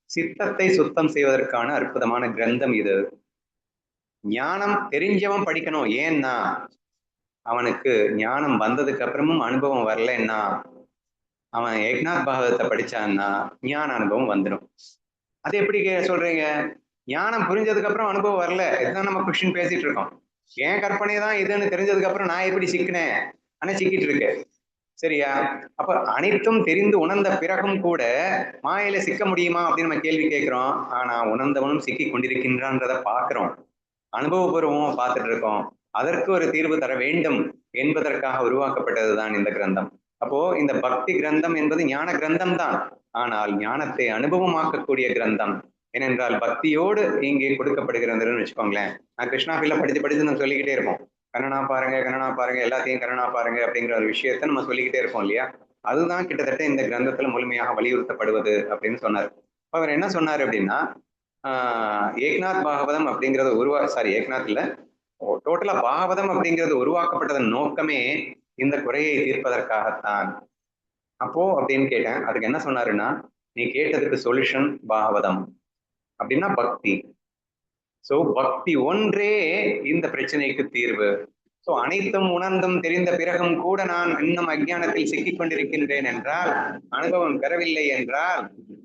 A: சித்தத்தை சுத்தம் செய்வதற்கான அற்புதமான கிரந்தம் இது. ஞானம் தெரிஞ்சவன் படிக்கணும். ஏன்னா அவனுக்கு ஞானம் வந்ததுக்கு அப்புறமும் அனுபவம் வரலன்னா அவன் ஏக்நாத் பாகவதத்தை படிச்சான்னா ஞான அனுபவம் வந்துடும். அது எப்படி சொல்றீங்க? ஞானம் புரிஞ்சதுக்கு அப்புறம் அனுபவம் வரல, இதுதான் நம்ம கொஸ்டின் பேசிட்டு இருக்கோம். ஏன் கற்பனை தான் இதுன்னு தெரிஞ்சதுக்கு அப்புறம் நான் எப்படி சிக்கினேன்? ஆனா சிக்கிட்டு இருக்கு. சரியா? அப்ப அனைத்தும் தெரிந்து உணர்ந்த பிறகும் கூட மாயில சிக்க முடியுமா அப்படின்னு நம்ம கேள்வி கேட்கிறோம். ஆனா உணர்ந்தவனும் சிக்கி கொண்டிருக்கின்றான்றதை பாக்குறோம், அனுபவபூர்வமா பார்த்துட்டு இருக்கோம். அதற்கு ஒரு தீர்வு தர வேண்டும் என்பதற்காக உருவாக்கப்பட்டதுதான் இந்த கிரந்தம். அப்போ இந்த பக்தி கிரந்தம் என்பது ஞான கிரந்தம் தான், ஆனால் ஞானத்தை அனுபவமாக்கக்கூடிய கிரந்தம். ஏனென்றால் பக்தியோடு இங்கே கொடுக்கப்படுகிறதுன்னு வச்சுக்கோங்களேன். நான் கிருஷ்ணா ஃபீல்ல படித்து நம்ம சொல்லிக்கிட்டே இருப்போம், கண்ணனா பாருங்க கண்ணனா பாருங்க, எல்லாத்தையும் கண்ணனா பாருங்க அப்படிங்கிற ஒரு விஷயத்த நம்ம சொல்லிக்கிட்டே இருப்போம் இல்லையா? அதுதான் கிட்டத்தட்ட இந்த கிரந்தத்துல முழுமையாக வலியுறுத்தப்படுவது அப்படின்னு சொன்னார். அவர் என்ன சொன்னார் அப்படின்னா, ஏக்நாத் பாகவதம் அப்படிங்கிறது ஏக்நாத் இல்ல, டோட்டலா பாகவதம் அப்படிங்கிறது உருவாக்கப்பட்டதன் நோக்கமே இந்த குறையை தீர்ப்பதற்காகத்தான். அப்போ அப்படின்னு கேட்டேன். அதுக்கு என்ன சொன்னாருன்னா, நீ கேட்டதுக்கு சொல்யூஷன் பாகவதம் அப்படின்னா பக்தி. சோ பக்தி ஒன்றே இந்த பிரச்சனைக்கு தீர்வு. சோ அனைத்தும் உணர்ந்தும் தெரிந்த பிறகும் கூட நான் இன்னும் அஞ்ஞானத்தில் சிக்கிக் கொண்டிருக்கின்றேன் என்றால், அனுபவம் பெறவில்லை என்றால்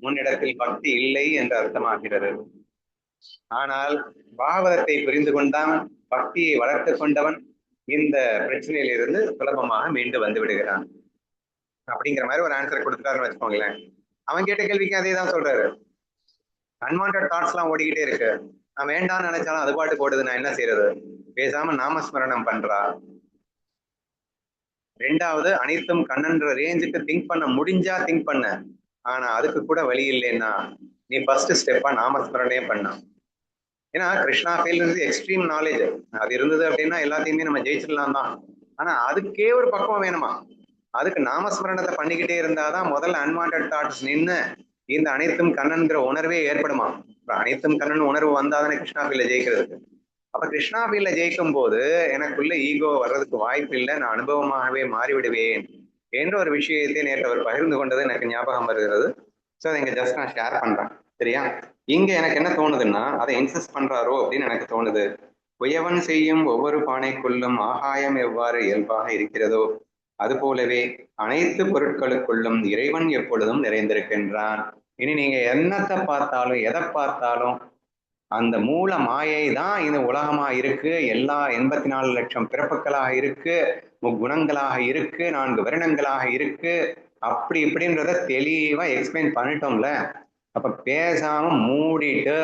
A: உன்னிடத்தில் பக்தி இல்லை என்று அர்த்தமாகிறது. ஆனால் பாகவதத்தை புரிந்து கொண்டான், பக்தியை வளர்த்து கொண்டவன் இந்த பிரச்சனையிலிருந்து சுலபமாக மீண்டு வந்து விடுகிறான் அப்படிங்கிற மாதிரி ஒரு ஆன்சர் கொடுத்துட்டாருன்னு வச்சுக்கோங்களேன். அவன் கேட்ட கேள்விக்கு அதே தான் சொல்றாரு. அன்வான்ட் தாட்ஸ் எல்லாம் ஓடிக்கிட்டே இருக்கு, நான் வேண்டாம்னு நினைச்சாலும் அது பாட்டு போடுது, நான் என்ன செய்யறது? பேசாம நாமஸ்மரணம் பண்றா. ரெண்டாவது, அனைத்தும் கண்ணன்ற ரேஞ்சுக்கு திங்க் பண்ண முடிஞ்சா திங்க் பண்ண, ஆனா அதுக்கு கூட வழி இல்லைன்னா நீ ஃபர்ஸ்ட் ஸ்டெப்பா நாமஸ்மரணே பண்ண. ஏன்னா கிருஷ்ணா ஃபீல் இருந்து எக்ஸ்ட்ரீம் நாலேஜ் அது இருந்தது அப்படின்னா எல்லாத்தையுமே நம்ம ஜெயிச்சிடலாம் தான். ஆனா அதுக்கே ஒரு பக்குவம் வேணுமா? அதுக்கு நாமஸ்மரணத்தை பண்ணிக்கிட்டே இருந்தாதான் முதல்ல அன்வான்ட் தாட்ஸ் நின்று இந்த அனைத்தும் கண்ணன்கிற உணர்வே ஏற்படுமா. அனைத்தும் கண்ணன் உணர்வு வந்தாதானே கிருஷ்ணா ஃபீல்ல ஜெயிக்கிறதுக்கு. அப்ப கிருஷ்ணா ஃபீல்ல ஜெயிக்கும் போது எனக்குள்ள ஈகோ வர்றதுக்கு வாய்ப்பு இல்லை, நான் அனுபவமாகவே மாறிவிடுவேன் என்ற ஒரு விஷயத்தை நேற்று அவர் பகிர்ந்து கொண்டது எனக்கு ஞாபகம் வருகிறது. ஸோ அதை இங்க ஜஸ்ட் நான் ஷேர் பண்றேன். சரியா? இங்க எனக்கு என்ன தோணுதுன்னா, அதை இன்சிஸ்ட் பண்றாரோ அப்படின்னு எனக்கு தோணுது. உயவன் செய்யும் ஒவ்வொரு பானைக்குள்ளும் ஆகாயம் எவ்வாறு இயல்பாக இருக்கிறதோ அது போலவே அனைத்து பொருட்களுக்குள்ளும் இறைவன் எப்பொழுதும் நிறைந்திருக்கின்றான். இனி நீங்க என்னத்தை பார்த்தாலும் எதை பார்த்தாலும் அந்த மூல மாயை தான் இந்த உலகமா இருக்கு, எல்லா 84 லட்சம் பிறப்புகளாக இருக்கு, முக்குணங்களாக இருக்கு, 4 வருணங்களாக இருக்கு, அப்படி இப்படின்றத தெளிவா எக்ஸ்பிளைன் பண்ணிட்டோம்ல. அப்ப பேசாம மூடிட்டு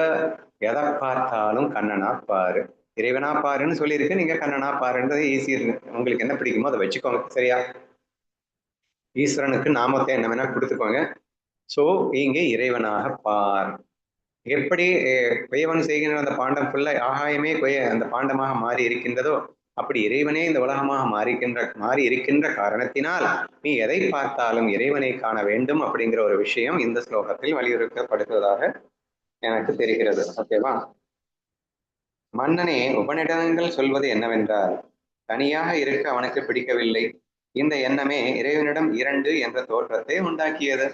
A: எதை பார்த்தாலும் கண்ணனா பாரு, இறைவனா பாருன்னு சொல்லியிருக்கு. நீங்க கண்ணனா பாருன்றது ஈஸி இருக்கு, உங்களுக்கு என்ன பிடிக்குமோ அதை வச்சுக்கோங்க. சரியா? ஈஸ்வரனுக்கு நாமத்தை என்ன வேணா கொடுத்துக்கோங்க. சோ இங்க இறைவனாக பார். எப்படி குயவன் செய்கின்ற அந்த பாண்டம் ஃபுல்லா ஆகாயமே அந்த பாண்டமாக மாறி இருக்கின்றதோ அப்படி இறைவனே இந்த உலகமாக மாறி இருக்கின்ற காரணத்தினால் நீ எதை பார்த்தாலும் இறைவனை காண வேண்டும் அப்படிங்கிற ஒரு விஷயம் இந்த ஸ்லோகத்தில் வலியுறுத்தப்படுவதாக எனக்கு தெரிகிறது. ஓகேவா? மன்னனே, உபநிடதங்கள் சொல்வது என்னவென்றால், தனியாக இருக்க அவனுக்கு பிடிக்கவில்லை. இந்த எண்ணமே இறைவனிடம் 2 என்ற தோற்றத்தை உண்டாக்கியது.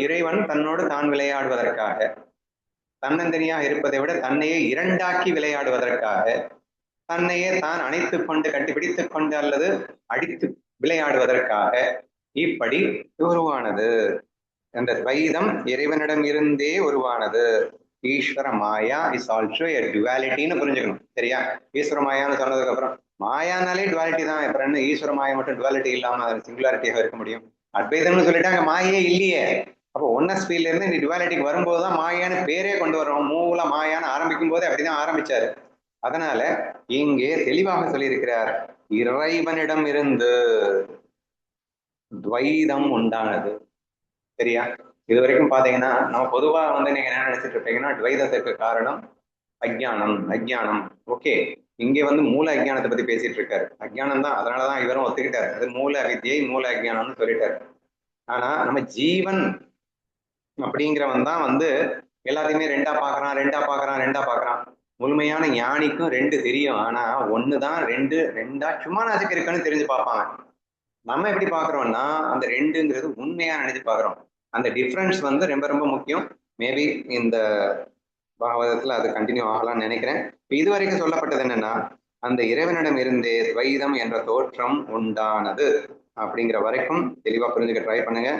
A: இறைவன் தன்னோடு தான் விளையாடுவதற்காக, தன்னந்தனியாக இருப்பதை விட தன்னையே 2ஆக்கி விளையாடுவதற்காக, தன்னையே தான் அணைத்துக் கொண்டு கட்டிப்பிடித்துக் கொண்டு அல்லது அடித்து விளையாடுவதற்காக இப்படி உருவானது. என்ற துவைதம் இறைவனிடம் இருந்தே உருவானது. ஈஸ்வர மாயா இஸ் ஆல்சோ எ டுவாலிட்டின்னு புரிஞ்சுக்கணும். சரியா? ஈஸ்வர மாயான்னு சொன்னதுக்கு அப்புறம் மாயானாலே டுவாலிட்டி தான். அப்புறம் என்ன ஈஸ்வர மாயா மட்டும் டுவாலிட்டி இல்லாம சிங்குலாரிட்டியாக இருக்க முடியும்? அத்வைதம்னு சொல்லிட்டாங்க, மாயே இல்லையே. அப்போ ஒன்னஸ் ஃபீல்ல இருந்து இந்த டுவாலிட்டிக்கு வரும்போதுதான் மாயான்னு பேரே கொண்டு வரோம். மூல மாயான்னு ஆரம்பிக்கும் போதே அப்படிதான் ஆரம்பிச்சாரு. அதனால இங்கே தெளிவாக சொல்லியிருக்கிறார், இறைவனிடம் இருந்து துவைதம் உண்டானது. சரியா? இது வரைக்கும் பாத்தீங்கன்னா நம்ம பொதுவா நீங்க என்ன நினைச்சிட்டு இருப்பீங்கன்னா, துவைதத்துக்கு காரணம் அஜ்ஞானம். ஓகே, இங்கே மூல அஜ்ஞானத்தை பத்தி பேசிட்டு இருக்காரு. அஜ்ஞானம் தான், அதனாலதான் இவரும் ஒத்துக்கிட்டாரு. அது மூல வித்யை மூல அஜ்ஞானம்னு சொல்லிட்டாரு. ஆனா நம்ம ஜீவன் அப்படிங்கிறவன் தான் எல்லாத்தையுமே ரெண்டா பாக்குறான். முழுமையான ஞானிக்கும் ரெண்டு தெரியும், ஆனா ஒண்ணுதான் ரெண்டா சும்மா நாச்சுக்கு இருக்குன்னு தெரிஞ்சு பார்ப்பாங்க. நம்ம எப்படி பாக்குறோம்னா அந்த ரெண்டுங்கிறது உண்மையா நினைச்சு பாக்குறோம். அந்த டிஃபரன்ஸ் ரொம்ப ரொம்ப முக்கியம். மேபி இந்த பாகவதத்துல அது கண்டினியூ ஆகலாம்னு நினைக்கிறேன். இதுவரைக்கும் சொல்லப்பட்டது என்னன்னா, அந்த இறைவனிடம் இருந்தே துவைதம் என்ற தோற்றம் உண்டானது அப்படிங்கிற வரைக்கும் தெளிவா புரிஞ்சுக்க ட்ரை பண்ணுங்க.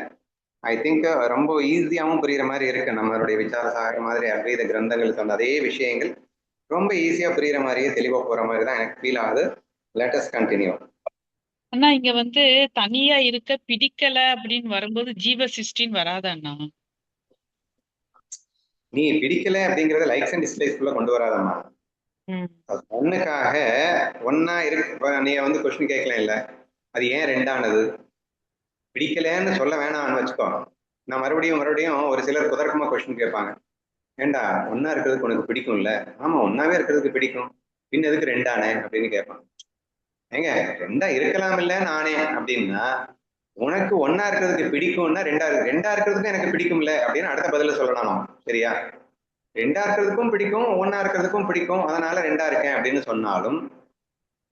A: ஐ திங்க் ரொம்ப ஈஸியாகவும் புரியுற மாதிரி இருக்கு. நம்மளுடைய விசாரசாகர மாதிரி அத்வைத கிரந்தங்களுக்கு அந்த அதே விஷயங்கள் ரொம்ப ஈஸியா புரியுற மாதிரியே தெளிவா போற மாதிரி தான் எனக்கு ஃபீல் ஆகுது. Let us continue.
B: அண்ணா இங்க தனியா இருக்க பிடிக்கல அப்படின்னு வரும்போது ஜீவ சிருஷ்டின்னு வராதா அண்ணா?
A: நீ பிடிக்கல அப்படிங்கறத லைக்ஸ் அண்ட் டிஸ்லைக்ஸ்குள்ள கொண்டு வராதம்மா. ஒண்ணுக்காக ஒன்னா இருக்கு. நீ கொஸ்டின் கேட்கலாம் இல்ல, அது ஏன் ரெண்டானது பிடிக்கலன்னு சொல்ல வேணாம்னு வச்சுக்கோ. நான் மறுபடியும் ஒரு சிலர் குதர்க்கமா கொஸ்டின் கேட்பாங்க. ஏண்டா ஒன்னா இருக்கிறதுக்கு உனக்கு பிடிக்கும்ல? ஆமா ஒன்னாவே இருக்கிறதுக்கு பிடிக்கும், பின் எதுக்கு ரெண்டானே அப்படின்னு கேட்பான். ஏங்க ரெண்டா இருக்கலாம் இல்ல நானே அப்படின்னா, உனக்கு ஒன்னா இருக்கிறதுக்கு பிடிக்கும்னா ரெண்டா இருக்கிறதுக்கும் எனக்கு பிடிக்கும்ல அப்படின்னு அடுத்த பதில சொல்லணும். சரியா? ரெண்டா இருக்கிறதுக்கும் பிடிக்கும், ஒன்னா இருக்கிறதுக்கும் பிடிக்கும், அதனால ரெண்டா இருக்கேன் அப்படின்னு சொன்னாலும்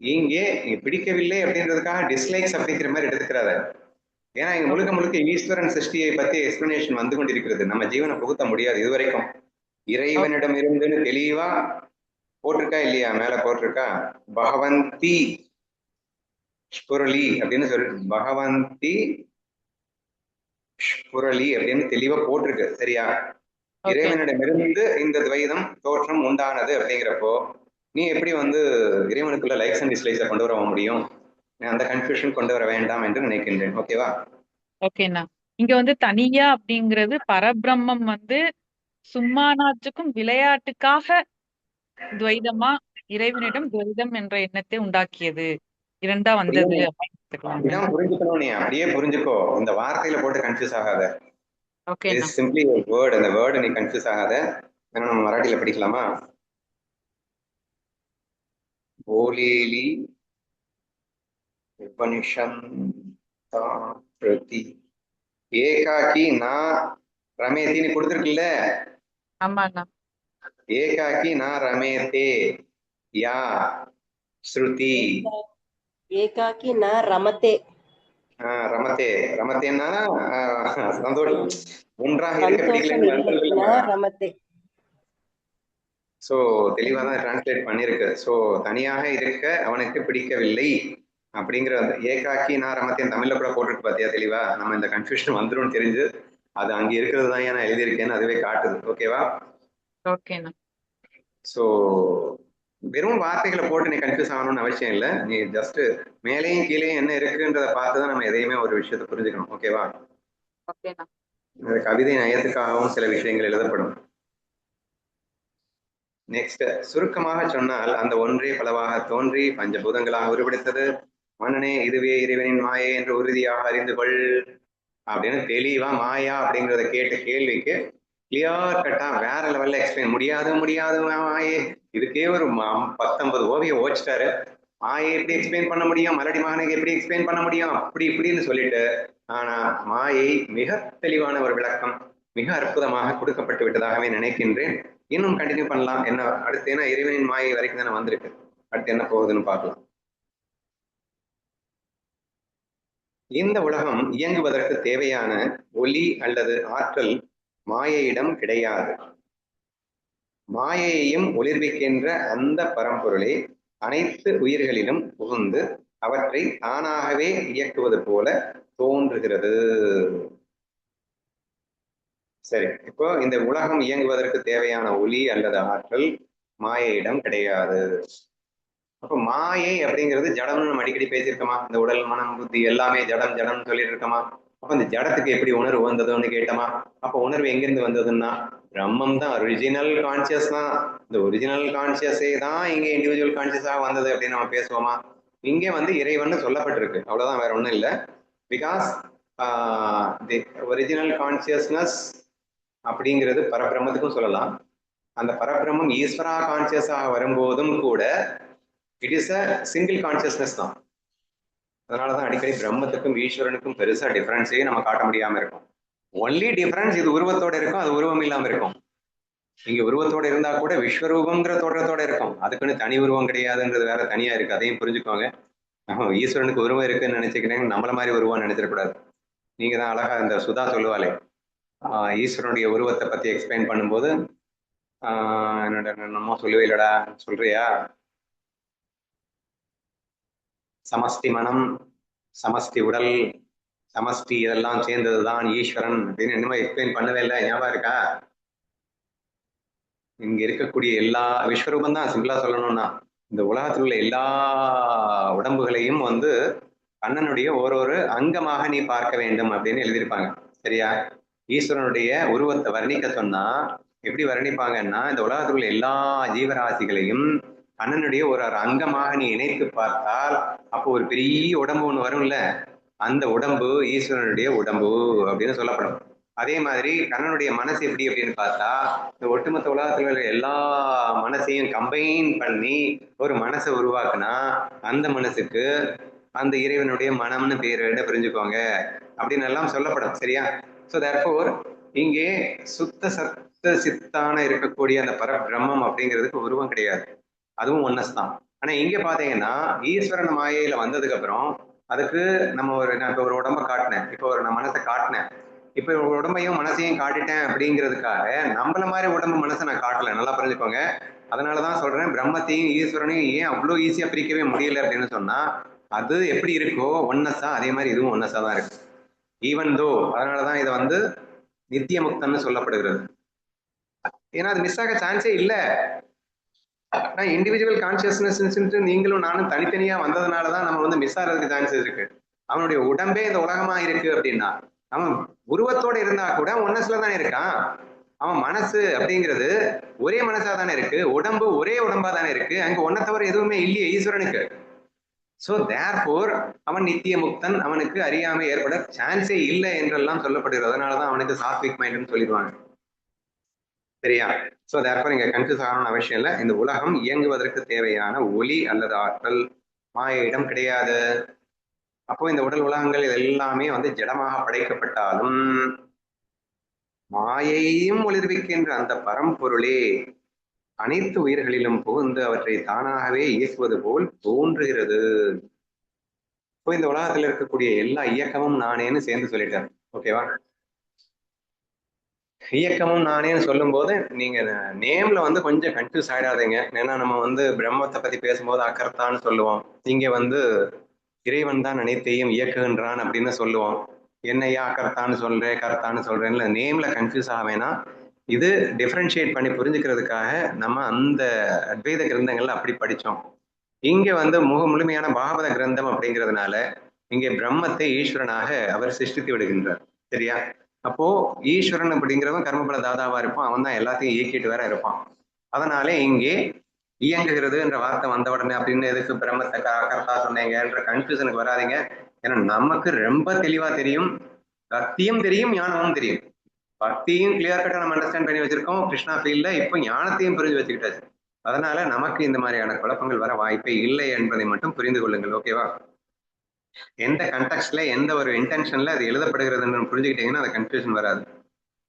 A: இங்கே பிடிக்கவில்லை அப்படின்றதுக்காக டிஸ்லைக்ஸ் அப்படிங்கிற மாதிரி எடுத்துக்கிறாரு. ஏன்னா இங்க முழுக்க ஈஸ்வரன் சிருஷ்டியை பத்தி எக்ஸ்பிளனேஷன் வந்து கொண்டிருக்கிறது. நம்ம ஜீவனை புகுத்த முடியாது. இதுவரைக்கும் இறைவனிடம் இருந்துன்னு தெளிவா போட்டிருக்கா இல்லையா? மேல போட்டிருக்கா பகவந்தி ஸ்புரலி அப்படின்னு சொல்லி, பகவந்தி ஸ்புரலி அப்படின்னு தெளிவா போட்டிருக்கு. சரியா? இறைவனிடமிருந்து இந்த துவைதம் தோற்றம் உண்டானது அப்படிங்கிறப்போ நீ எப்படி இறைவனுக்குள்ள லைக்ஸ் அண்ட் டிஸ்லைக்ஸை கொண்டு வர முடியும்? அந்த கன்ஃபியூஷன் கொண்டு வர வேண்டாம் என்று நினைக்கின்றேன். ஓகேவா?
B: ஓகேண்ணா. இங்க தனியா அப்படிங்கிறது பரபிரம்மம் சும்மானாச்சுக்கும் விளையாட்டுக்காக துவைதமா இறைவனிடம் துவைதம் என்ற எண்ணத்தை உண்டாக்கியது, இரண்டா வந்தது
A: அப்படின்னு புரிஞ்சுக்கணும். நீ அப்படியே புரிஞ்சுக்கோ, இந்த வார்த்தையில போட்டு கன்ஃபியூஸ் ஆகாத. சிம்பிளி வேர்ட், அந்த வேர்டு நீ கன்ஃபியூஸ் ஆகாத. நம்ம மராட்டியில படிக்கலாமா? போலேலி உபனிஷந்தி ஏகாக்கி நான் ரமேதின்னு கொடுத்துருக்குல்ல?
B: ஆமாண்ணா.
A: ஏகாக்கி நான் ரமேதே யா ஸ்ருதி
D: ஏகாக்கி நான் ரமதே.
A: ரமதே ரமதேன்னா சந்தோஷம், ஒன்றாக இருக்க பிடிக்கல
D: ரமதே.
A: சோ தெளிவா தான் டிரான்ஸ்லேட் பண்ணிருக்கு. சோ தனியாக இருக்க அவனுக்கு பிடிக்கவில்லை அப்படிங்கிற ஏகாக்கி நான் ரமத்தேன் தமிழ்ல கூட போட்டுருக்கு பாத்தியா தெளிவா? நம்ம இந்த கன்ஃபியூஷன் வந்துடும் தெரிஞ்சு அது அங்க இருக்கிறது தான் நான் எழுதியிருக்கேன்னு அதுவே காட்டுது. ஓகேவா?
B: ஓகேண்ணா.
A: சோ வெறும் வார்த்தைகளை போட்டு நீ கன்ஃபியூஸ் ஆகணும்னு அவசியம் இல்லை. நீ ஜஸ்ட் மேலேயும் கீழேயும் என்ன இருக்குன்றதை பார்த்துதான் நம்ம எதையுமே ஒரு விஷயத்தை புரிஞ்சுக்கணும். ஓகேவா? கவிதை நயத்துக்காகவும் சில விஷயங்கள் எழுதப்படும். நெக்ஸ்ட், சுருக்கமாக சொன்னால் அந்த ஒன்றே பலவாக தோன்றி பஞ்சபூதங்களாக உருவெடுத்தது மன்னனே, இதுவே இறைவனின் மாயை என்று உறுதியாக அறிந்து கொள் அப்படின்னு தெளிவா மாயா அப்படிங்கிறத கேட்ட கேள்விக்கு கிளியர் கட்டா வேற லெவல்ல எக்ஸ்பிளைன். முடியாது மாயே, இதுக்கே ஒரு 19 ஓவியம் ஓச்சிட்டாரு. மாயை எப்படி எக்ஸ்பிளைன் பண்ண முடியும், மலடி மகனுக்கு எப்படி எக்ஸ்பிளைன் பண்ண முடியும், அப்படி இப்படின்னு சொல்லிட்டு, ஆனா மாயை மிக தெளிவான ஒரு விளக்கம் மிக அற்புதமாக கொடுக்கப்பட்டு விட்டதாகவே நினைக்கின்றேன். இன்னும் கண்டினியூ பண்ணலாம். என்ன அடுத்து? ஏன்னா இறைவனின் மாயை வரைக்கும் தானே வந்திருக்கு, அடுத்து என்ன போகுதுன்னு பார்க்கலாம். இந்த உலகம் இயங்குவதற்கு தேவையான ஒளி அல்லது ஆற்றல் மாயையிடம் கிடையாது. மாயையையும் ஒளிர்விக்கின்ற அந்த பரம்பொருளே அனைத்து உயிர்களிலும் புகுந்து அவற்றை தானாகவே இயக்குவது போல தோன்றுகிறது. சரி, இப்போ இந்த உலகம் இயங்குவதற்கு தேவையான ஒளி அல்லது ஆற்றல் மாயையிடம் கிடையாது. அப்ப மாயை அப்படிங்கிறது ஜடம்னு நம்ம அடிக்கடி பேசியிருக்கோமா? இந்த உடல் மனம் புத்தி எல்லாமே ஜடம் ஜடம்னு சொல்லிட்டு இருக்கோமா? அப்ப இந்த ஜடத்துக்கு எப்படி உணர்வு வந்ததுன்னு கேட்டோமா? அப்ப உணர்வு எங்கிருந்து வந்ததுன்னா பிரம்மம் தான், ஒரிஜினல் கான்சியஸ் தான். இந்த ஒரிஜினல் கான்சியஸே தான் இங்க இண்டிவிஜுவல் கான்சியஸாக வந்தது அப்படின்னு நம்ம பேசுவோமா? இங்கே இறைவன் சொல்லப்பட்டிருக்கு, அவ்வளவுதான், வேற ஒண்ணும் இல்லை. பிகாஸ் தி ஒரிஜினல் கான்சியஸ்னஸ் அப்படிங்கிறது பரபிரம்மத்துக்கும் சொல்லலாம். அந்த பரபிரம்மம் ஈஸ்வரா கான்சியஸாக வரும்போதும் கூட it is a single consciousness தான். அதனாலதான் அடிக்கடி பிரம்மத்துக்கும் ஈஸ்வரனுக்கும் பெருசா டிஃபரன்ஸே நம்ம காட்ட முடியாம இருக்கும். ஒன்லி டிஃபரன்ஸ் இது உருவத்தோட இருக்கும், அது உருவம் இல்லாம இருக்கும். இங்க உருவத்தோட இருந்தா கூட விஸ்வரூபம்ங்கிற தோற்றத்தோட இருக்கும், அதுக்குன்னு தனி உருவம் கிடையாதுன்றது வேற தனியா இருக்கு, அதையும் புரிஞ்சுக்கோங்க. ஈஸ்வரனுக்கு உருவம் இருக்குன்னு நினைச்சுக்கிறேன், நம்மள மாதிரி உருவம் நினைச்சிடக்கூடாது. நீங்க தான் அழகா இந்த சுதா சொல்லுவாளே, ஈஸ்வரனுடைய உருவத்தை பத்தி எக்ஸ்பிளைன் பண்ணும்போது என்னோட நம்ம சொல்லவே இல்லடா, சொல்றியா? சமஷ்டி மனம், சமஷ்டி உடல், சமஷ்டி இதெல்லாம் சேர்ந்ததுதான் ஈஸ்வரன் அப்படின்னு என்னமோ எக்ஸ்பிளைன் பண்ணவே இல்லை, ஞாபகம் இருக்கா? இங்க இருக்கக்கூடிய எல்லா விஸ்வரூபம் தான், சிம்பிளா சொல்லணும்னா இந்த உலகத்தில் உள்ள எல்லா உடம்புகளையும் வந்து கண்ணனுடைய ஒரு அங்கமாக நீ பார்க்க வேண்டும் அப்படின்னு எழுதியிருப்பாங்க. சரியா? ஈஸ்வரனுடைய உருவத்தை வர்ணிக்க சொன்னா எப்படி வர்ணிப்பாங்கன்னா, இந்த உலகத்தில் உள்ள எல்லா ஜீவராசிகளையும் கண்ணனுடைய ஒரு அங்கமாக நீ இணைத்து பார்த்தால் அப்போ ஒரு பெரிய உடம்பு ஒண்ணு வரும்ல, அந்த உடம்பு ஈஸ்வரனுடைய உடம்பு அப்படின்னு சொல்லப்படும். அதே மாதிரி கண்ணனுடைய மனசு எப்படி அப்படின்னு பார்த்தா, இந்த ஒட்டுமொத்த உலகத்துல உள்ள எல்லா மனசையும் கம்பைன் பண்ணி ஒரு மனசை உருவாக்குனா அந்த மனசுக்கு அந்த இறைவனுடைய மனம்னு பேரு புரிஞ்சுக்கோங்க அப்படின்னு எல்லாம் சொல்லப்படும். சரியா? ஸோ தேர்ஃபோர் இங்கே சுத்த சத்த சித்தான இருக்கக்கூடிய அந்த பரபிரம்மம் அப்படிங்கிறதுக்கு உருவம் கிடையாது, அதுவும் ஒன்னஸ் தான். ஆனா இங்க பாத்தீங்கன்னா ஈஸ்வரன் மாயையில வந்ததுக்கு அப்புறம் அதுக்கு நம்ம நான் இப்போ ஒரு உடம்ப காட்டினேன், இப்போ ஒரு நான் மனசை காட்டினேன், இப்போ உடம்பையும் மனசையும் காட்டிட்டேன் அப்படிங்கிறதுக்காக நம்மள மாதிரி உடம்பு மனசை நான் காட்டல, நல்லா புரிஞ்சுக்கோங்க. அதனாலதான் சொல்றேன், பிரம்மத்தையும் ஈஸ்வரனையும் ஏன் அவ்வளோ ஈஸியா பிரிக்கவே முடியல அப்படின்னு சொன்னா, அது எப்படி இருக்கோ ஒன்னஸா அதே மாதிரி இதுவும் ஒன்னஸா தான் இருக்கு, ஈவன் தோ. அதனாலதான் இதை வந்து நித்திய முக்தன்னு சொல்லப்படுகிறது. ஏன்னா அது மிஸ் ஆக சான்ஸே இல்லை. ஆனால் இண்டிவிஜுவல் கான்சியஸ்னஸ் நீங்களும் நானும் தனித்தனியா வந்ததுனாலதான் நம்ம வந்து மிஸ் ஆகிறதுக்கு சான்சஸ் இருக்கு. அவனுடைய உடம்பே இந்த உலகமா இருக்கு அப்படின்னா அவன் உருவத்தோட இருந்தா கூட ஒன்னஸ்ல தானே இருக்கான். அவன் மனசு அப்படிங்கிறது ஒரே மனசா தானே இருக்கு, உடம்பு ஒரே உடம்பா தானே இருக்கு, அங்க ஒன்ன தவிர எதுவுமே இல்லையே ஈஸ்வரனுக்கு. சோ தேர்ஃபோர் அவன் நித்திய முக்தன், அவனுக்கு அறியாமை ஏற்பட சான்ஸே இல்லை என்றெல்லாம் சொல்லப்படுகிறது. அதனாலதான் அவனுக்கு சாத்விக் மைண்ட்னு சொல்லிடுவாங்க. சரியா? சோ தேர்ஃபோர் இங்க கன்ஃபியூஸ் ஆகணும்னு அவசியம் இல்லை. இந்த உலகம் இயங்குவதற்கு தேவையான ஒளி அல்லது ஆற்றல் மாயிடம் கிடையாது. அப்போ இந்த உடல் உலகங்கள் இது எல்லாமே வந்து ஜடமாக படைக்கப்பட்டாலும் மாயையும் ஒளிர்விக்கின்ற அந்த பரம்பொருளே அனைத்து உயிர்களிலும் புகுந்து அவற்றை தானாகவே இயக்குவது போல் தோன்றுகிறது. இப்போ இந்த உலகத்துல இருக்கக்கூடிய எல்லா இயக்கமும் நானேன்னு சேர்ந்து சொல்லிட்டார். ஓகேவா? இயக்கமும் நானேன்னு சொல்லும் போது நீங்க நேம்ல வந்து கொஞ்சம் கன்ஃபியூஸ் ஆயிடாதீங்க. ஏன்னா நம்ம வந்து பிரம்மத்தை பத்தி பேசும்போது அக்கர்த்தான்னு சொல்லுவோம், இங்க வந்து இறைவன் தான் அனைத்தையும் இயக்குகின்றான் அப்படின்னு சொல்லுவோம். என்னையா அக்கர்த்தான்னு சொல்றேன் கர்த்தான்னு சொல்றேன்ல, நேம்ல கன்ஃபியூஸ் ஆக வேணாம். இது டிஃபரன்ஷியேட் பண்ணி புரிஞ்சுக்கிறதுக்காக நம்ம அந்த அத்வைத கிரந்தங்கள்ல அப்படி படிச்சோம். இங்க வந்து முழுமையான பாகவத கிரந்தம் அப்படிங்கிறதுனால இங்கே பிரம்மத்தை ஈஸ்வரனாக அவர் சிருஷ்டித்து விடுகின்றார். சரியா? அப்போ ஈஸ்வரன் அப்படிங்கிறவன் கர்மபல தாதாவா இருப்பான், அவன் தான் எல்லாத்தையும் இயக்கிட்டு வேற இருப்பான். அதனாலே இங்கே இயங்குகிறது என்ற வார்த்தை வந்த உடனே அப்படின்னு எதுக்கு பிரம்மத்தை கர்த்தா சொன்னீங்கன்ற கன்ஃபியூஷனுக்கு வராதிங்க. ஏன்னா நமக்கு ரொம்ப தெளிவா தெரியும், பக்தியும் தெரியும் ஞானமும் தெரியும். பக்தியும் கிளியர் கட்டா நம்ம அண்டர்ஸ்டாண்ட் பண்ணி வச்சிருக்கோம் கிருஷ்ணா ஃபீல்ட்ல, இப்போ ஞானத்தையும் புரிஞ்சு வச்சுக்கிட்டாச்சு. அதனால நமக்கு இந்த மாதிரியான குழப்பங்கள் வர வாய்ப்பே இல்லை என்பதை மட்டும் புரிந்து கொள்ளுங்கள். ஓகேவா? எந்த கண்டெக்ஸ்ட்ல எந்த ஒரு இன்டென்ஷன்ல அது எழுதப்படுகிறதுன்னு புரிஞ்சுக்கிட்டீங்கன்னா அது கன்ஃபியூஷன் வராது.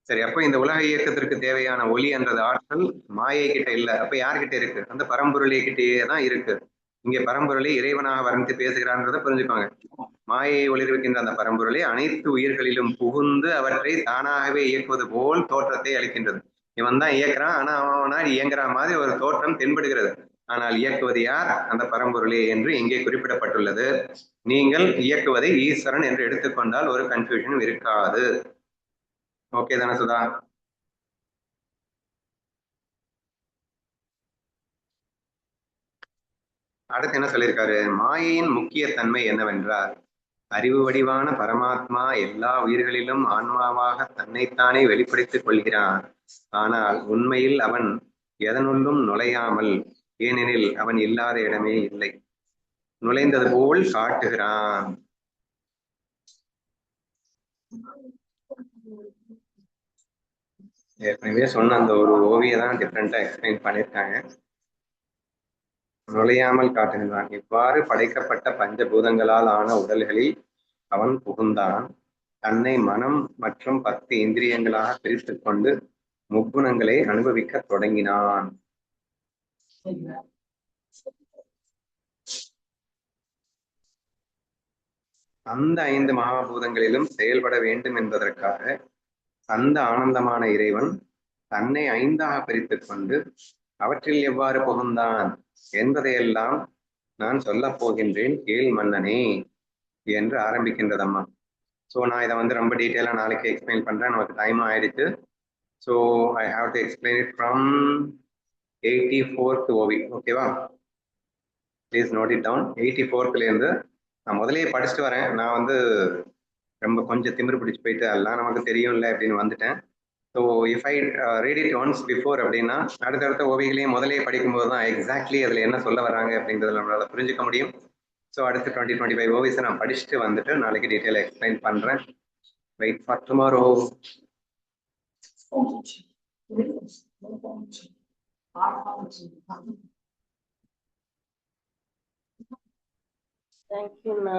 A: சரி, அப்போ இந்த உலக இயக்கத்திற்கு தேவையான ஒளி என்றது ஆற்றல் மாயை கிட்ட இல்லை, அப்ப யார்கிட்ட இருக்கு? அந்த பரம்பொருளை கிட்டேயே தான் இருக்கு. இங்க பரம்பொருளை இறைவனாக வர்ணித்து பேசுகிறான்றதை புரிஞ்சுக்கோங்க. மாயை ஒளிர்விக்கின்ற அந்த பரம்பொருளை அனைத்து உயிர்களிலும் புகுந்து அவற்றை தானாகவே இயக்குவது போல் தோற்றத்தை அளிக்கின்றது. இவன் தான் இயக்குறான், ஆனா அவனால் இயங்குற மாதிரி ஒரு தோற்றம் தென்படுகிறது. ஆனால் இயக்குவது யார்? அந்த பரம்பொருளே என்று இங்கே குறிப்பிடப்பட்டுள்ளது. நீங்கள் இயக்குவதை ஈஸ்வரன் என்று எடுத்துக்கொண்டால் ஒரு கன்ஃபியூஷனும் இருக்காது. ஓகே தானே சுதா? அடுத்து என்ன சொல்லியிருக்காரு? மாயையின் முக்கிய தன்மை என்னவென்றால், அறிவு வடிவான பரமாத்மா எல்லா உயிர்களிலும் ஆன்மாவாக தன்னைத்தானே வெளிப்படுத்திக் கொள்கிறான். ஆனால் உண்மையில் அவன் எதனுள்ளும் நுழையாமல், ஏனெனில் அவன் இல்லாத இடமே இல்லை, நுழைந்தது போல் காட்டுகிறான். ஏற்கனவே சொன்ன அந்த ஒரு ஓவியம் தான் டிஃப்ரெண்டா எக்ஸ்பிளைன் பண்ணியிருக்காங்க. நுழையாமல் காட்டுகின்றான். இவ்வாறு படைக்கப்பட்ட பஞ்சபூதங்களால் ஆன உடல்களில் அவன் புகுந்தான். தன்னை மனம் மற்றும் 10 இந்திரியங்களாக பிரித்துக் கொண்டு முக்குணங்களை அனுபவிக்க தொடங்கினான். அந்த 5 மகாபூதங்களிலும் செயல்பட வேண்டும் என்பதற்காக அந்த ஆனந்தமான இறைவன் தன்னை 5ஆக பிரித்துக் கொண்டு அவற்றில் எவ்வாறு புகுந்தான் என்பதையெல்லாம் நான் சொல்லப் போகின்றேன், கேள் மன்னனே என்று ஆரம்பிக்கின்றதம்மா. ஸோ நான் இதை வந்து ரொம்ப டீட்டெயிலாக நாளைக்கு எக்ஸ்பிளைன் பண்றேன், நமக்கு டைம் ஆயிடுச்சு. So I have to explain it from 84th ஓவி. ஓகேவா? Please note it down. 84th நான் முதலே படிச்சுட்டு வரேன். நான் வந்து ரொம்ப கொஞ்சம் திமிரு பிடிச்சு போயிட்டு எல்லாம் நமக்கு தெரியும்ல அப்படின்னு வந்துட்டேன். So if I read it once before அப்படின்னா அடுத்தடுத்த ஓவிகளையும் முதலே படிக்கும்போது தான் எக்ஸாக்ட்லி அதில் என்ன சொல்ல வராங்க அப்படின்றத நம்மளால புரிஞ்சுக்க முடியும். ஸோ அடுத்து 20-25 ஓவிஸை நான் படிச்சுட்டு வந்துட்டு நாளைக்கு டீட்டெயிலாக எக்ஸ்பிளைன் பண்ணுறேன். Wait for tomorrow.
D: தேங்க்யூண்ணா.